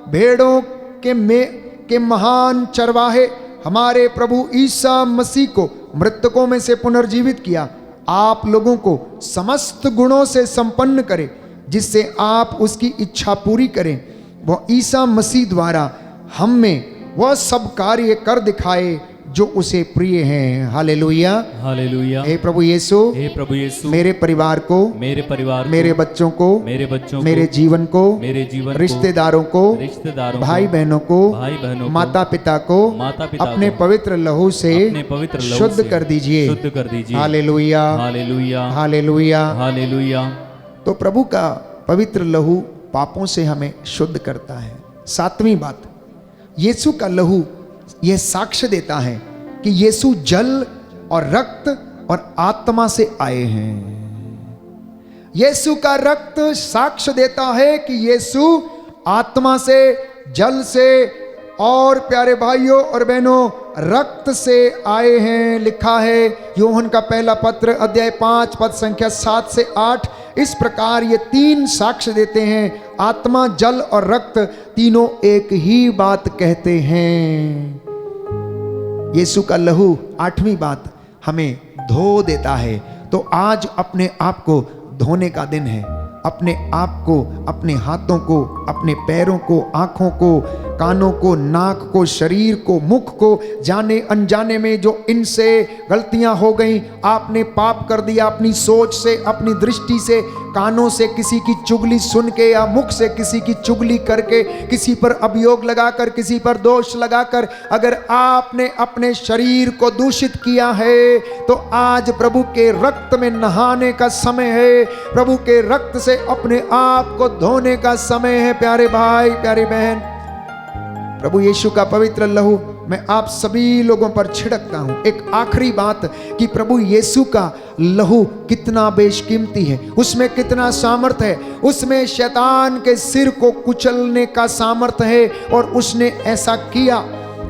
भेड़ों के महान चरवाहे हमारे प्रभु ईसा मसीह को मृतकों में से पुनर्जीवित किया, आप लोगों को समस्त गुणों से संपन्न करे जिससे आप उसकी इच्छा पूरी करें। वह ईसा मसीह द्वारा हम में वह सब कार्य कर दिखाए जो उसे प्रिय हैं। Hallelujah, hallelujah. हे प्रभु यीशु, हे प्रभु यीशु, मेरे परिवार को, मेरे परिवार को, मेरे बच्चों को, मेरे जीवन को, रिश्तेदारों को, भाई बहनों को, माता पिता को अपने पवित्र लहू से शुद्ध कर दीजिए। Hallelujah, hallelujah, hallelujah, hallelujah. तो प्रभु का पवित्र लहू पापों से हमें शुद्ध करता है। सातवीं बात, यीशु का लहू यह साक्ष्य देता है कि यीशु जल और रक्त और आत्मा से आए हैं। यीशु का रक्त साक्ष्य देता है कि यीशु आत्मा से, जल से और प्यारे भाइयों और बहनों रक्त से आए हैं। लिखा है यूहन्ना का पहला पत्र अध्याय 5 पद संख्या 7 से 8, इस प्रकार ये तीन साक्ष्य देते हैं, आत्मा, जल और रक्त तीनों एक ही बात कहते हैं। यीशु का लहू, आठवीं बात, हमें धो देता है। तो आज अपने आप को धोने का दिन है। अपने आप को, अपने हाथों को, अपने पैरों को, आंखों को, कानों को, नाक को, शरीर को, मुख को, जाने अनजाने में जो इनसे गलतियां हो गई, आपने पाप कर दिया अपनी सोच से, अपनी दृष्टि से, कानों से किसी की चुगली सुन के या मुख से किसी की चुगली करके, किसी पर अभियोग लगाकर, किसी पर दोष लगाकर अगर आपने अपने शरीर को दूषित किया है तो आज प्रभु के रक्त में नहाने का समय है। प्रभु के रक्त से अपने आप को धोने का समय है। प्यारे भाई, प्यारी बहन, प्रभु यीशु का पवित्र लहू मैं आप सभी लोगों पर छिड़कता हूं। एक आखिरी बात कि प्रभु यीशु का लहू कितना बेशकीमती है, उसमें कितना सामर्थ है, उसमें शैतान के सिर को कुचलने का सामर्थ है और उसने ऐसा किया।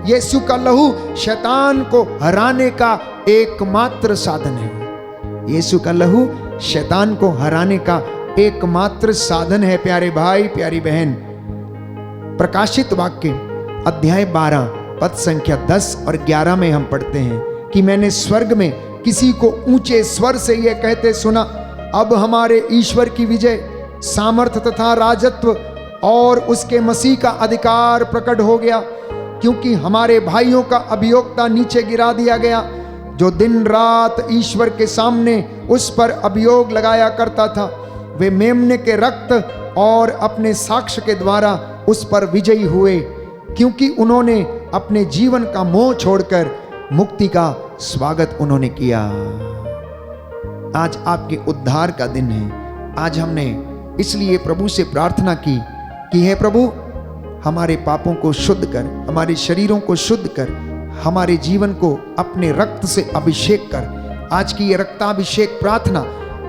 यीशु का लहू शैतान को हराने का एकमात्र साधन है। यीशु का लहू शैतान को हराने का एकमात्र साधन है। प्यारे भाई, प्यारी बहन, प्रकाशित वाक्य अध्याय 12 पद संख्या 10 और 11 में हम पढ़ते हैं कि मैंने स्वर्ग में किसी को ऊंचे स्वर से यह कहते सुना, अब हमारे ईश्वर की विजय, सामर्थ तथा राजत्व और उसके मसीह का अधिकार प्रकट हो गया, क्योंकि हमारे भाइयों का अभियोक्ता नीचे गिरा दिया गया, जो दिन रात ईश्वर के सामने उस पर अभियोग लगाया करता था। वे मेमने के रक्त और अपने साक्ष्य के द्वारा उस पर विजयी हुए, क्योंकि उन्होंने अपने जीवन का मोह छोड़कर मुक्ति का स्वागत उन्होंने किया। आज आपके उद्धार का दिन है। आज हमने इसलिए प्रभु से प्रार्थना की कि हे प्रभु, हमारे पापों को शुद्ध कर, हमारे शरीरों को शुद्ध कर, हमारे जीवन को अपने रक्त से अभिषेक कर। आज की ये रक्ताभिषेक प्रार्थना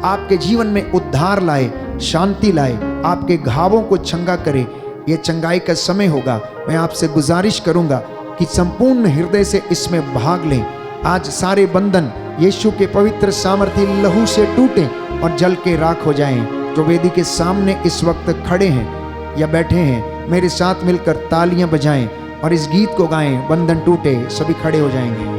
आपके जीवन में उद्धार लाए, शांति लाए, आपके घावों को चंगा करे। ये चंगाई का समय होगा। मैं आपसे गुजारिश करूंगा कि संपूर्ण हृदय से इसमें भाग लें। आज सारे बंधन यीशु के पवित्र सामर्थी लहू से टूटें और जल के राख हो जाएं। जो वेदी के सामने इस वक्त खड़े हैं या बैठे हैं, मेरे साथ मिलकर तालियां बजाएं और इस गीत को गाएं, बंधन टूटे। सभी खड़े हो जाएंगे।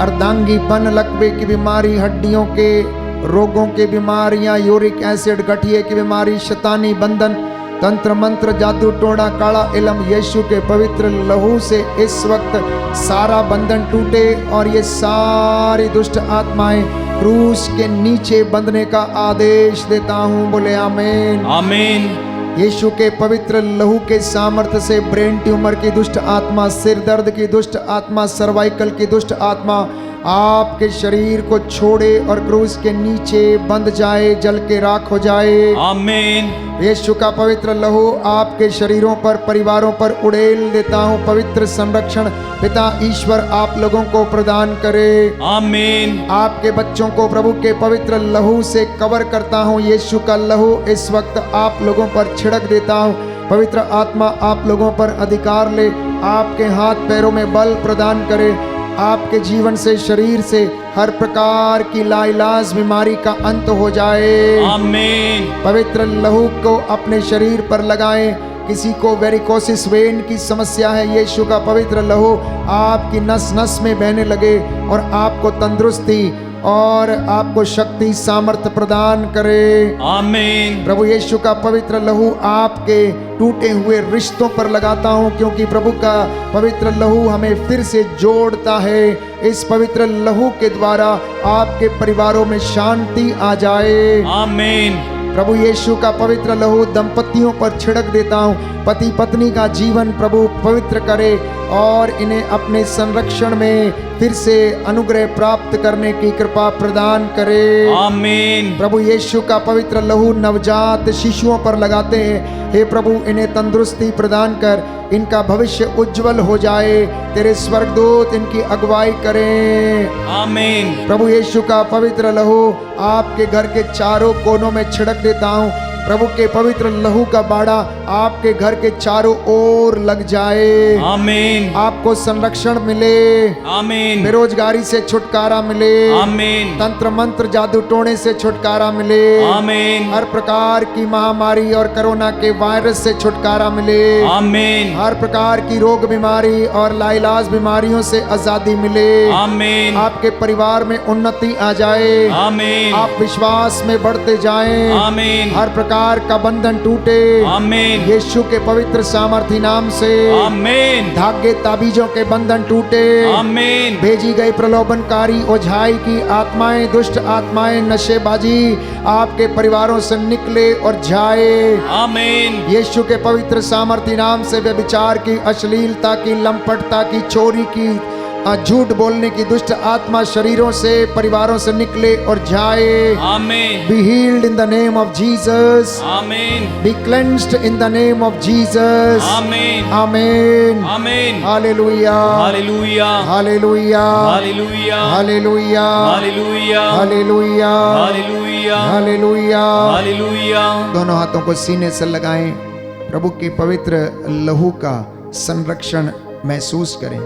अर्धांगीपन, लकवे की बीमारी, हड्डियों के रोगों की बीमारियां, यूरिक एसिड, गठिए की बीमारी, शैतानी बंधन, तंत्र मंत्र, जादू टोना, काला इलम, यीशु के पवित्र लहू से इस वक्त सारा बंधन टूटे और ये सारी दुष्ट आत्माएं क्रूस के नीचे बंधने का आदेश देता हूं। बोले आमीन। आमीन। यीशु के पवित्र लहू के सामर्थ्य से ब्रेन ट्यूमर की दुष्ट आत्मा, सिर दर्द की दुष्ट आत्मा, सर्वाइकल की दुष्ट आत्मा आपके शरीर को छोड़े और क्रूस के नीचे बंध जाए, जल के राख हो जाए। आमीन। यीशु का पवित्र लहू आपके शरीरों पर, परिवारों पर उड़ेल देता हूँ। पवित्र संरक्षण पिता ईश्वर आप लोगों को प्रदान करे। आमीन। आपके बच्चों को प्रभु के पवित्र लहू से कवर करता हूँ। यीशु का लहू इस वक्त आप लोगों पर छिड़क देता हूँ। पवित्र आत्मा आप लोगों पर अधिकार ले, आपके हाथ पैरों में बल प्रदान करे, आपके जीवन से, शरीर से हर प्रकार की लाइलाज बीमारी का अंत हो जाए। आमीन। पवित्र लहू को अपने शरीर पर लगाएं। किसी को वेरिकोसिस वेन की समस्या है, यीशु का पवित्र लहू आपकी नस नस में बहने लगे और आपको तंदुरुस्ती और आपको शक्ति सामर्थ्य प्रदान करे। आमीन। प्रभु यीशु का पवित्र लहू आपके टूटे हुए रिश्तों पर लगाता हूँ, क्योंकि प्रभु का पवित्र लहू हमें फिर से जोड़ता है। इस पवित्र लहू के द्वारा आपके परिवारों में शांति आ जाए। आमीन। प्रभु यीशु का पवित्र लहू दंपतियों पर छिड़क देता हूँ। पति पत्नी का जीवन प्रभु पवित्र करे और इन्हें अपने संरक्षण में फिर से अनुग्रह प्राप्त करने की कृपा प्रदान करे। आमीन। प्रभु यीशु का पवित्र लहू नवजात शिशुओं पर लगाते हैं। हे प्रभु, इन्हें तंदुरुस्ती प्रदान कर, इनका भविष्य उज्जवल हो जाए। तेरे स्वर्गदूत इनकी अगुवाई करें। आमीन। प्रभु यीशु का पवित्र लहू आपके घर के चारों कोनों में छिड़क देता हूँ। प्रभु के पवित्र लहू का बाड़ा आपके घर के चारों ओर लग जाए। आमीन। आपको संरक्षण मिले। आमीन। बेरोजगारी से छुटकारा मिले। आमीन। तंत्र मंत्र जादू टोने से छुटकारा मिले। आमीन। हर प्रकार की महामारी और कोरोना के वायरस से छुटकारा मिले। आमीन। हर प्रकार की रोग बीमारी और लाइलाज बीमारियों से आजादी मिले। आमीन। आपके परिवार में उन्नति आ जाए। आमीन। आप विश्वास में बढ़ते जाएं। आमीन। हर प्रकार का बंधन टूटे। आमीन। यीशु के पवित्र सामर्थी नाम से। आमीन। धागे ताबीजों के बंधन टूटे। आमीन। भेजी गई प्रलोभनकारी ओझाई की आत्माएं, दुष्ट आत्माएं, नशेबाजी आपके परिवारों से निकले और जाए। आमीन। यीशु के पवित्र सामर्थी नाम से व्यभिचार की, अश्लीलता की, लंपटता की, चोरी की, झूठ बोलने की दुष्ट आत्मा शरीरों से, परिवारों से निकले और जाए। आमीन। Be healed in the name of Jesus. आमीन। Be cleansed in the name of Jesus. आमीन। Amen. आमीन। Hallelujah. Hallelujah. Hallelujah. Hallelujah. Hallelujah. Hallelujah. Hallelujah. Hallelujah. Hallelujah. Hallelujah. दोनों हाथों को सीने से लगाएं। प्रभु के पवित्र लहू का संरक्षण महसूस करें।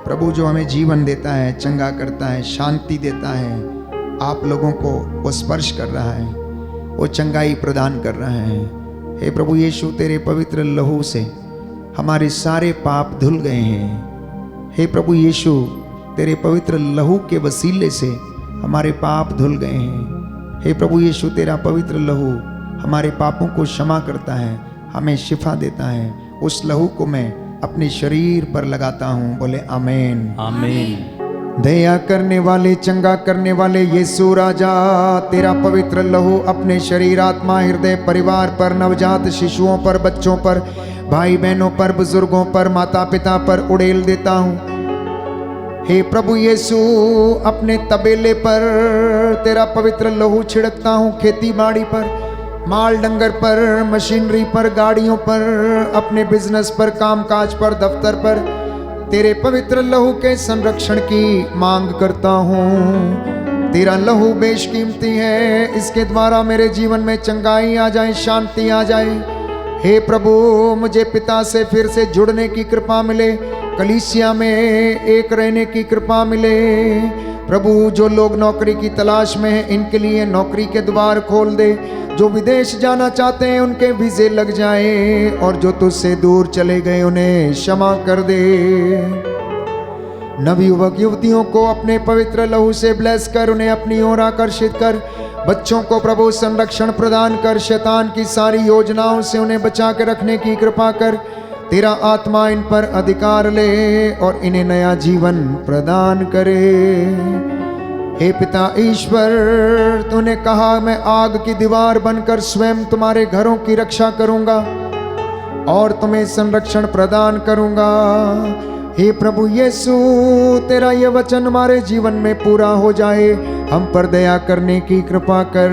प्रभु जो हमें जीवन देता है, चंगा करता है, शांति देता है, आप लोगों को वो स्पर्श कर रहा है, वो चंगाई प्रदान कर रहा है। हे प्रभु यीशु, तेरे पवित्र लहू से हमारे सारे पाप धुल गए हैं। हे प्रभु यीशु, तेरे पवित्र लहू के वसीले से हमारे पाप धुल गए हैं। हे प्रभु यीशु, तेरा पवित्र लहू हमारे पापों को क्षमा करता है, हमें शिफा देता है। उस लहू को मैं अपने शरीर पर लगाता हूँ। बोले आमीन। आमीन। दया करने वाले, चंगा करने वाले यीशु राजा, तेरा पवित्र लहू अपने शरीर, आत्मा, हृदय, परिवार पर, नवजात शिशुओं पर, बच्चों पर, भाई बहनों पर, बुजुर्गों पर, माता पिता पर उड़ेल देता हूँ। हे प्रभु यीशु, अपने तबेले पर तेरा पवित्र लहू छिड़कता हूँ। खेती बाड़ी पर, माल डंगर पर, मशीनरी पर, गाड़ियों पर, अपने बिजनेस पर, कामकाज पर, दफ्तर पर तेरे पवित्र लहू के संरक्षण की मांग करता हूँ। तेरा लहू बेशकीमती है, इसके द्वारा मेरे जीवन में चंगाई आ जाए, शांति आ जाए। हे प्रभु, मुझे पिता से फिर से जुड़ने की कृपा मिले, कलीसिया में एक रहने की कृपा मिले। प्रभु, जो लोग नौकरी की तलाश में हैं, इनके लिए नौकरी के द्वार खोल दे। जो विदेश जाना चाहते हैं, उनके वीजे लग जाएं, और जो तुझसे दूर चले गए उन्हें क्षमा कर दे। नव युवक युवतियों को अपने पवित्र लहू से ब्लेस कर, उन्हें अपनी ओर आकर्षित कर। बच्चों को प्रभु संरक्षण प्रदान कर, शैतान की सारी योजनाओं से उन्हें बचा के रखने की कृपा कर। तेरा आत्मा इन पर अधिकार ले और इन्हें नया जीवन प्रदान करे। हे पिता ईश्वर, तूने कहा मैं आग की दीवार बनकर स्वयं तुम्हारे घरों की रक्षा करूंगा और तुम्हें संरक्षण प्रदान करूंगा। हे प्रभु यीशु, तेरा ये वचन हमारे जीवन में पूरा हो जाए। हम पर दया करने की कृपा कर,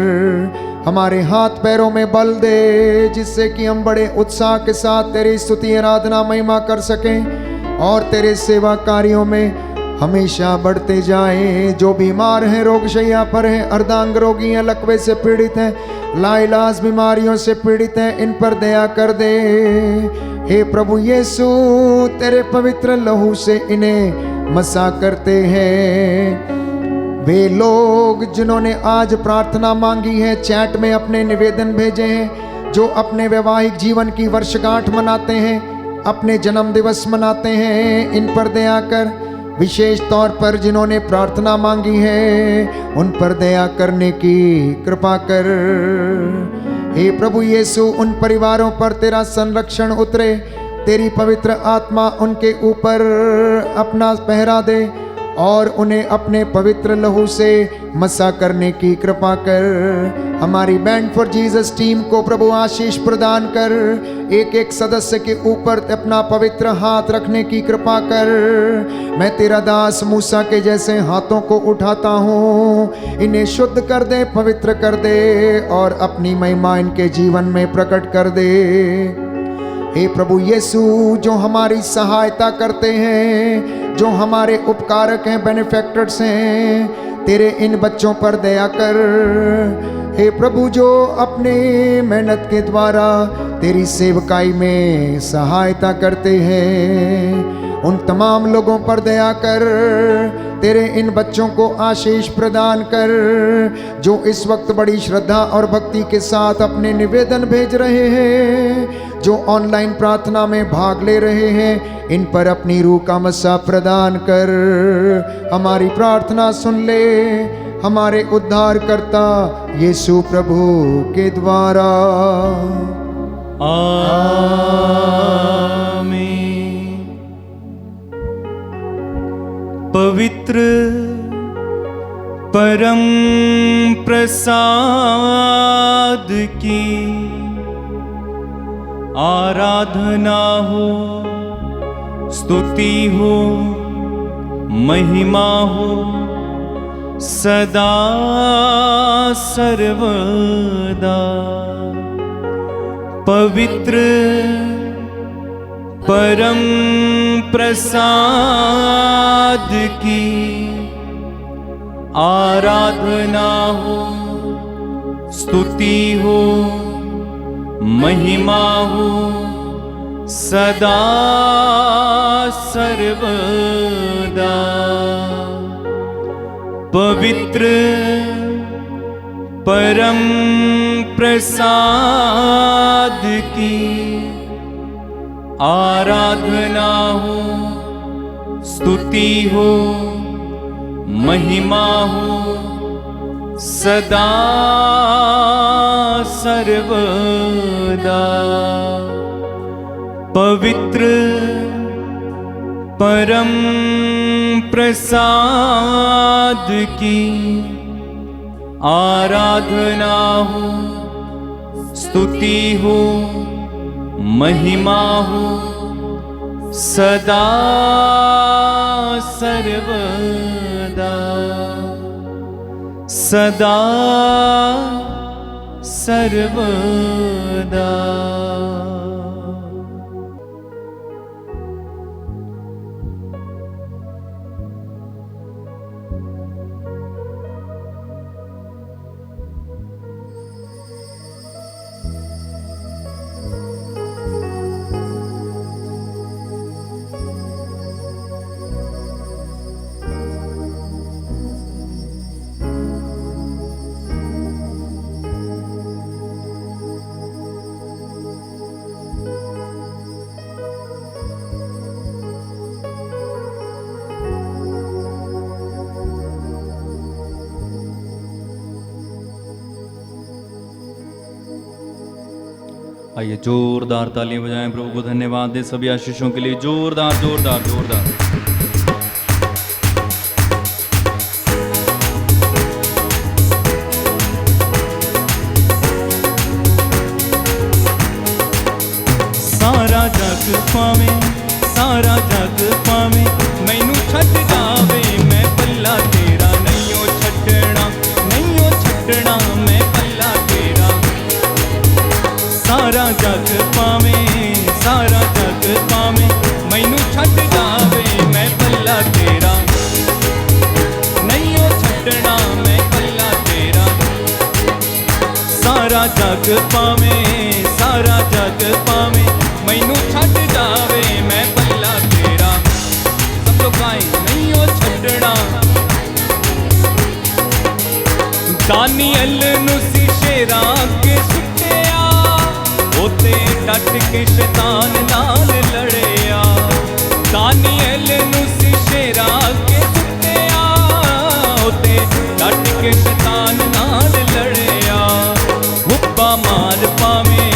हमारे हाथ पैरों में बल दे, जिससे कि हम बड़े उत्साह के साथ तेरी स्तुति आराधना महिमा कर सकें और तेरे सेवा कार्यों में हमेशा बढ़ते जाएं। जो बीमार हैं, रोगशैया पर हैं, अर्धांग रोगी हैं, लकवे से पीड़ित हैं, लाइलाज बीमारियों से पीड़ित हैं, इन पर दया कर दे। हे प्रभु यीशु, तेरे पवित्र लहू से इन्हें मसा करते हैं। वे लोग जिन्होंने आज प्रार्थना मांगी है, चैट में अपने निवेदन भेजे हैं, जो अपने वैवाहिक जीवन की वर्षगांठ मनाते हैं, अपने जन्म दिवस मनाते हैं, इन पर दया कर। विशेष तौर पर जिन्होंने प्रार्थना मांगी है, उन पर दया करने की कृपा कर। हे प्रभु यीशु, उन परिवारों पर तेरा संरक्षण उतरे, तेरी पवित्र आत्मा उनके ऊपर अपना पहरा दे और उन्हें अपने पवित्र लहू से मसा करने की कृपा कर। हमारी बैंड फॉर जीसस टीम को प्रभु आशीष प्रदान कर। एक एक सदस्य के ऊपर अपना पवित्र हाथ रखने की कृपा कर। मैं तेरा दास मूसा के जैसे हाथों को उठाता हूँ, इन्हें शुद्ध कर दे, पवित्र कर दे और अपनी महिमा इनके जीवन में प्रकट कर दे। हे प्रभु यीशु, जो हमारी सहायता करते हैं, जो हमारे उपकारक हैं, बेनिफैक्टर्स हैं, तेरे इन बच्चों पर दया कर। हे प्रभु, जो अपने मेहनत के द्वारा तेरी सेवकाई में सहायता करते हैं, उन तमाम लोगों पर दया कर। तेरे इन बच्चों को आशीष प्रदान कर, जो इस वक्त बड़ी श्रद्धा और भक्ति के साथ अपने निवेदन भेज रहे हैं, जो ऑनलाइन प्रार्थना में भाग ले रहे हैं। इन पर अपनी रूह का मसा प्रदान कर। हमारी प्रार्थना सुन ले, हमारे उद्धारकर्ता यीशु प्रभु के द्वारा। आमीन। पवित्र परम प्रसाद की आराधना हो, स्तुति हो, महिमा हो सदा सर्वदा। पवित्र परम प्रसाद की आराधना हो, स्तुति हो, महिमा हो सदा सर्वदा। पवित्र परम प्रसाद की आराधना हो, स्तुति हो, महिमा हो सदा सर्वदा। पवित्र परम प्रसाद की आराधना हो, स्तुति हो, महिमा हो सदा सर्वदा। सदा सर्वदा। आइए जोरदार तालियां बजाएं, प्रभु को धन्यवाद दें सभी आशीषों के लिए। जोरदार जोरदार जोरदार। सारा जग पावे, सारा जग पावे, मैनू छड्ड जावे, मैं पल्ला तेरा नहींओ छड्डना, नहींओ छड्डना, मैं पल्ला तेरा। सारा जग पावे, सारा जग पावे, मैनू छड्ड जावे, मैं पल्ला तेरा नहींओ छड्डना, मैं पल्ला तेरा। सारा जग पावे, सारा जग पावे, मैनू छड्ड जावे, मैं पल्ला तेरा। सब लोग गाएं, नहींओ छड्डना। दानियल नूं सी शेरां अगे सुट्टिया, ओते डट के शैतान नाल लड़िया। दानियल नूं सी शेरां अगे सुट्टिया, ओते डट के शैतान नाल लड़िया। हुब्बा मार पावे,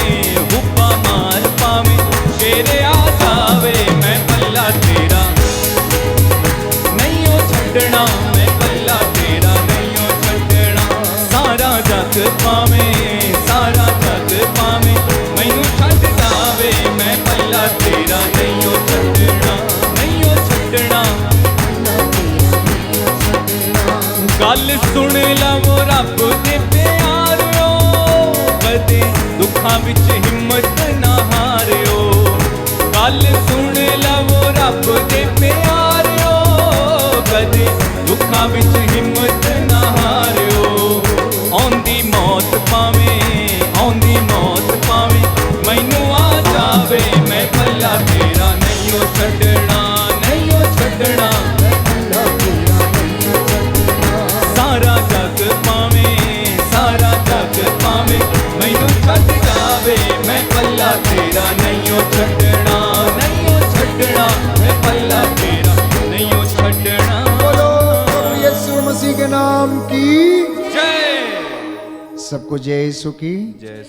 हुब्बा मार पावे, शेर आ जावे, मैं पल्ला तेरा नहींओ छड्डना, मैं पल्ला तेरा नहींओ छड्डना। सारा जग पावे, सारा जग पावे, मैनू छड्ड जावे, मैं पल्ला तेरा नहींओ छड्डना, नहींओ छड्डना। गल सुन लवो रब दे प्यारिओ, कदे दुखां विच हिम्मत ना हारिओ। गल सुन लवो रब दे प्यारिओ, कदे दुखां विच हिम्मत ना हारिओ। आउंदी मौत पावे, आउंदी मौत पावे, मैनू आ जावे, मैं पल्ला तेरा नहींओ छड्डना, नहींओ छड्डना। सारा जग पावे, सारा जग पावे, मैनू छड्ड जावे, मैं पल्ला तेरा नहींओ छड्डना, नहींओ छड्डना, मैं पल्ला तेरा नहींओ छड्डना। बोलो यीशु मसीह के नाम की जय। सबको जय यीशु की। जय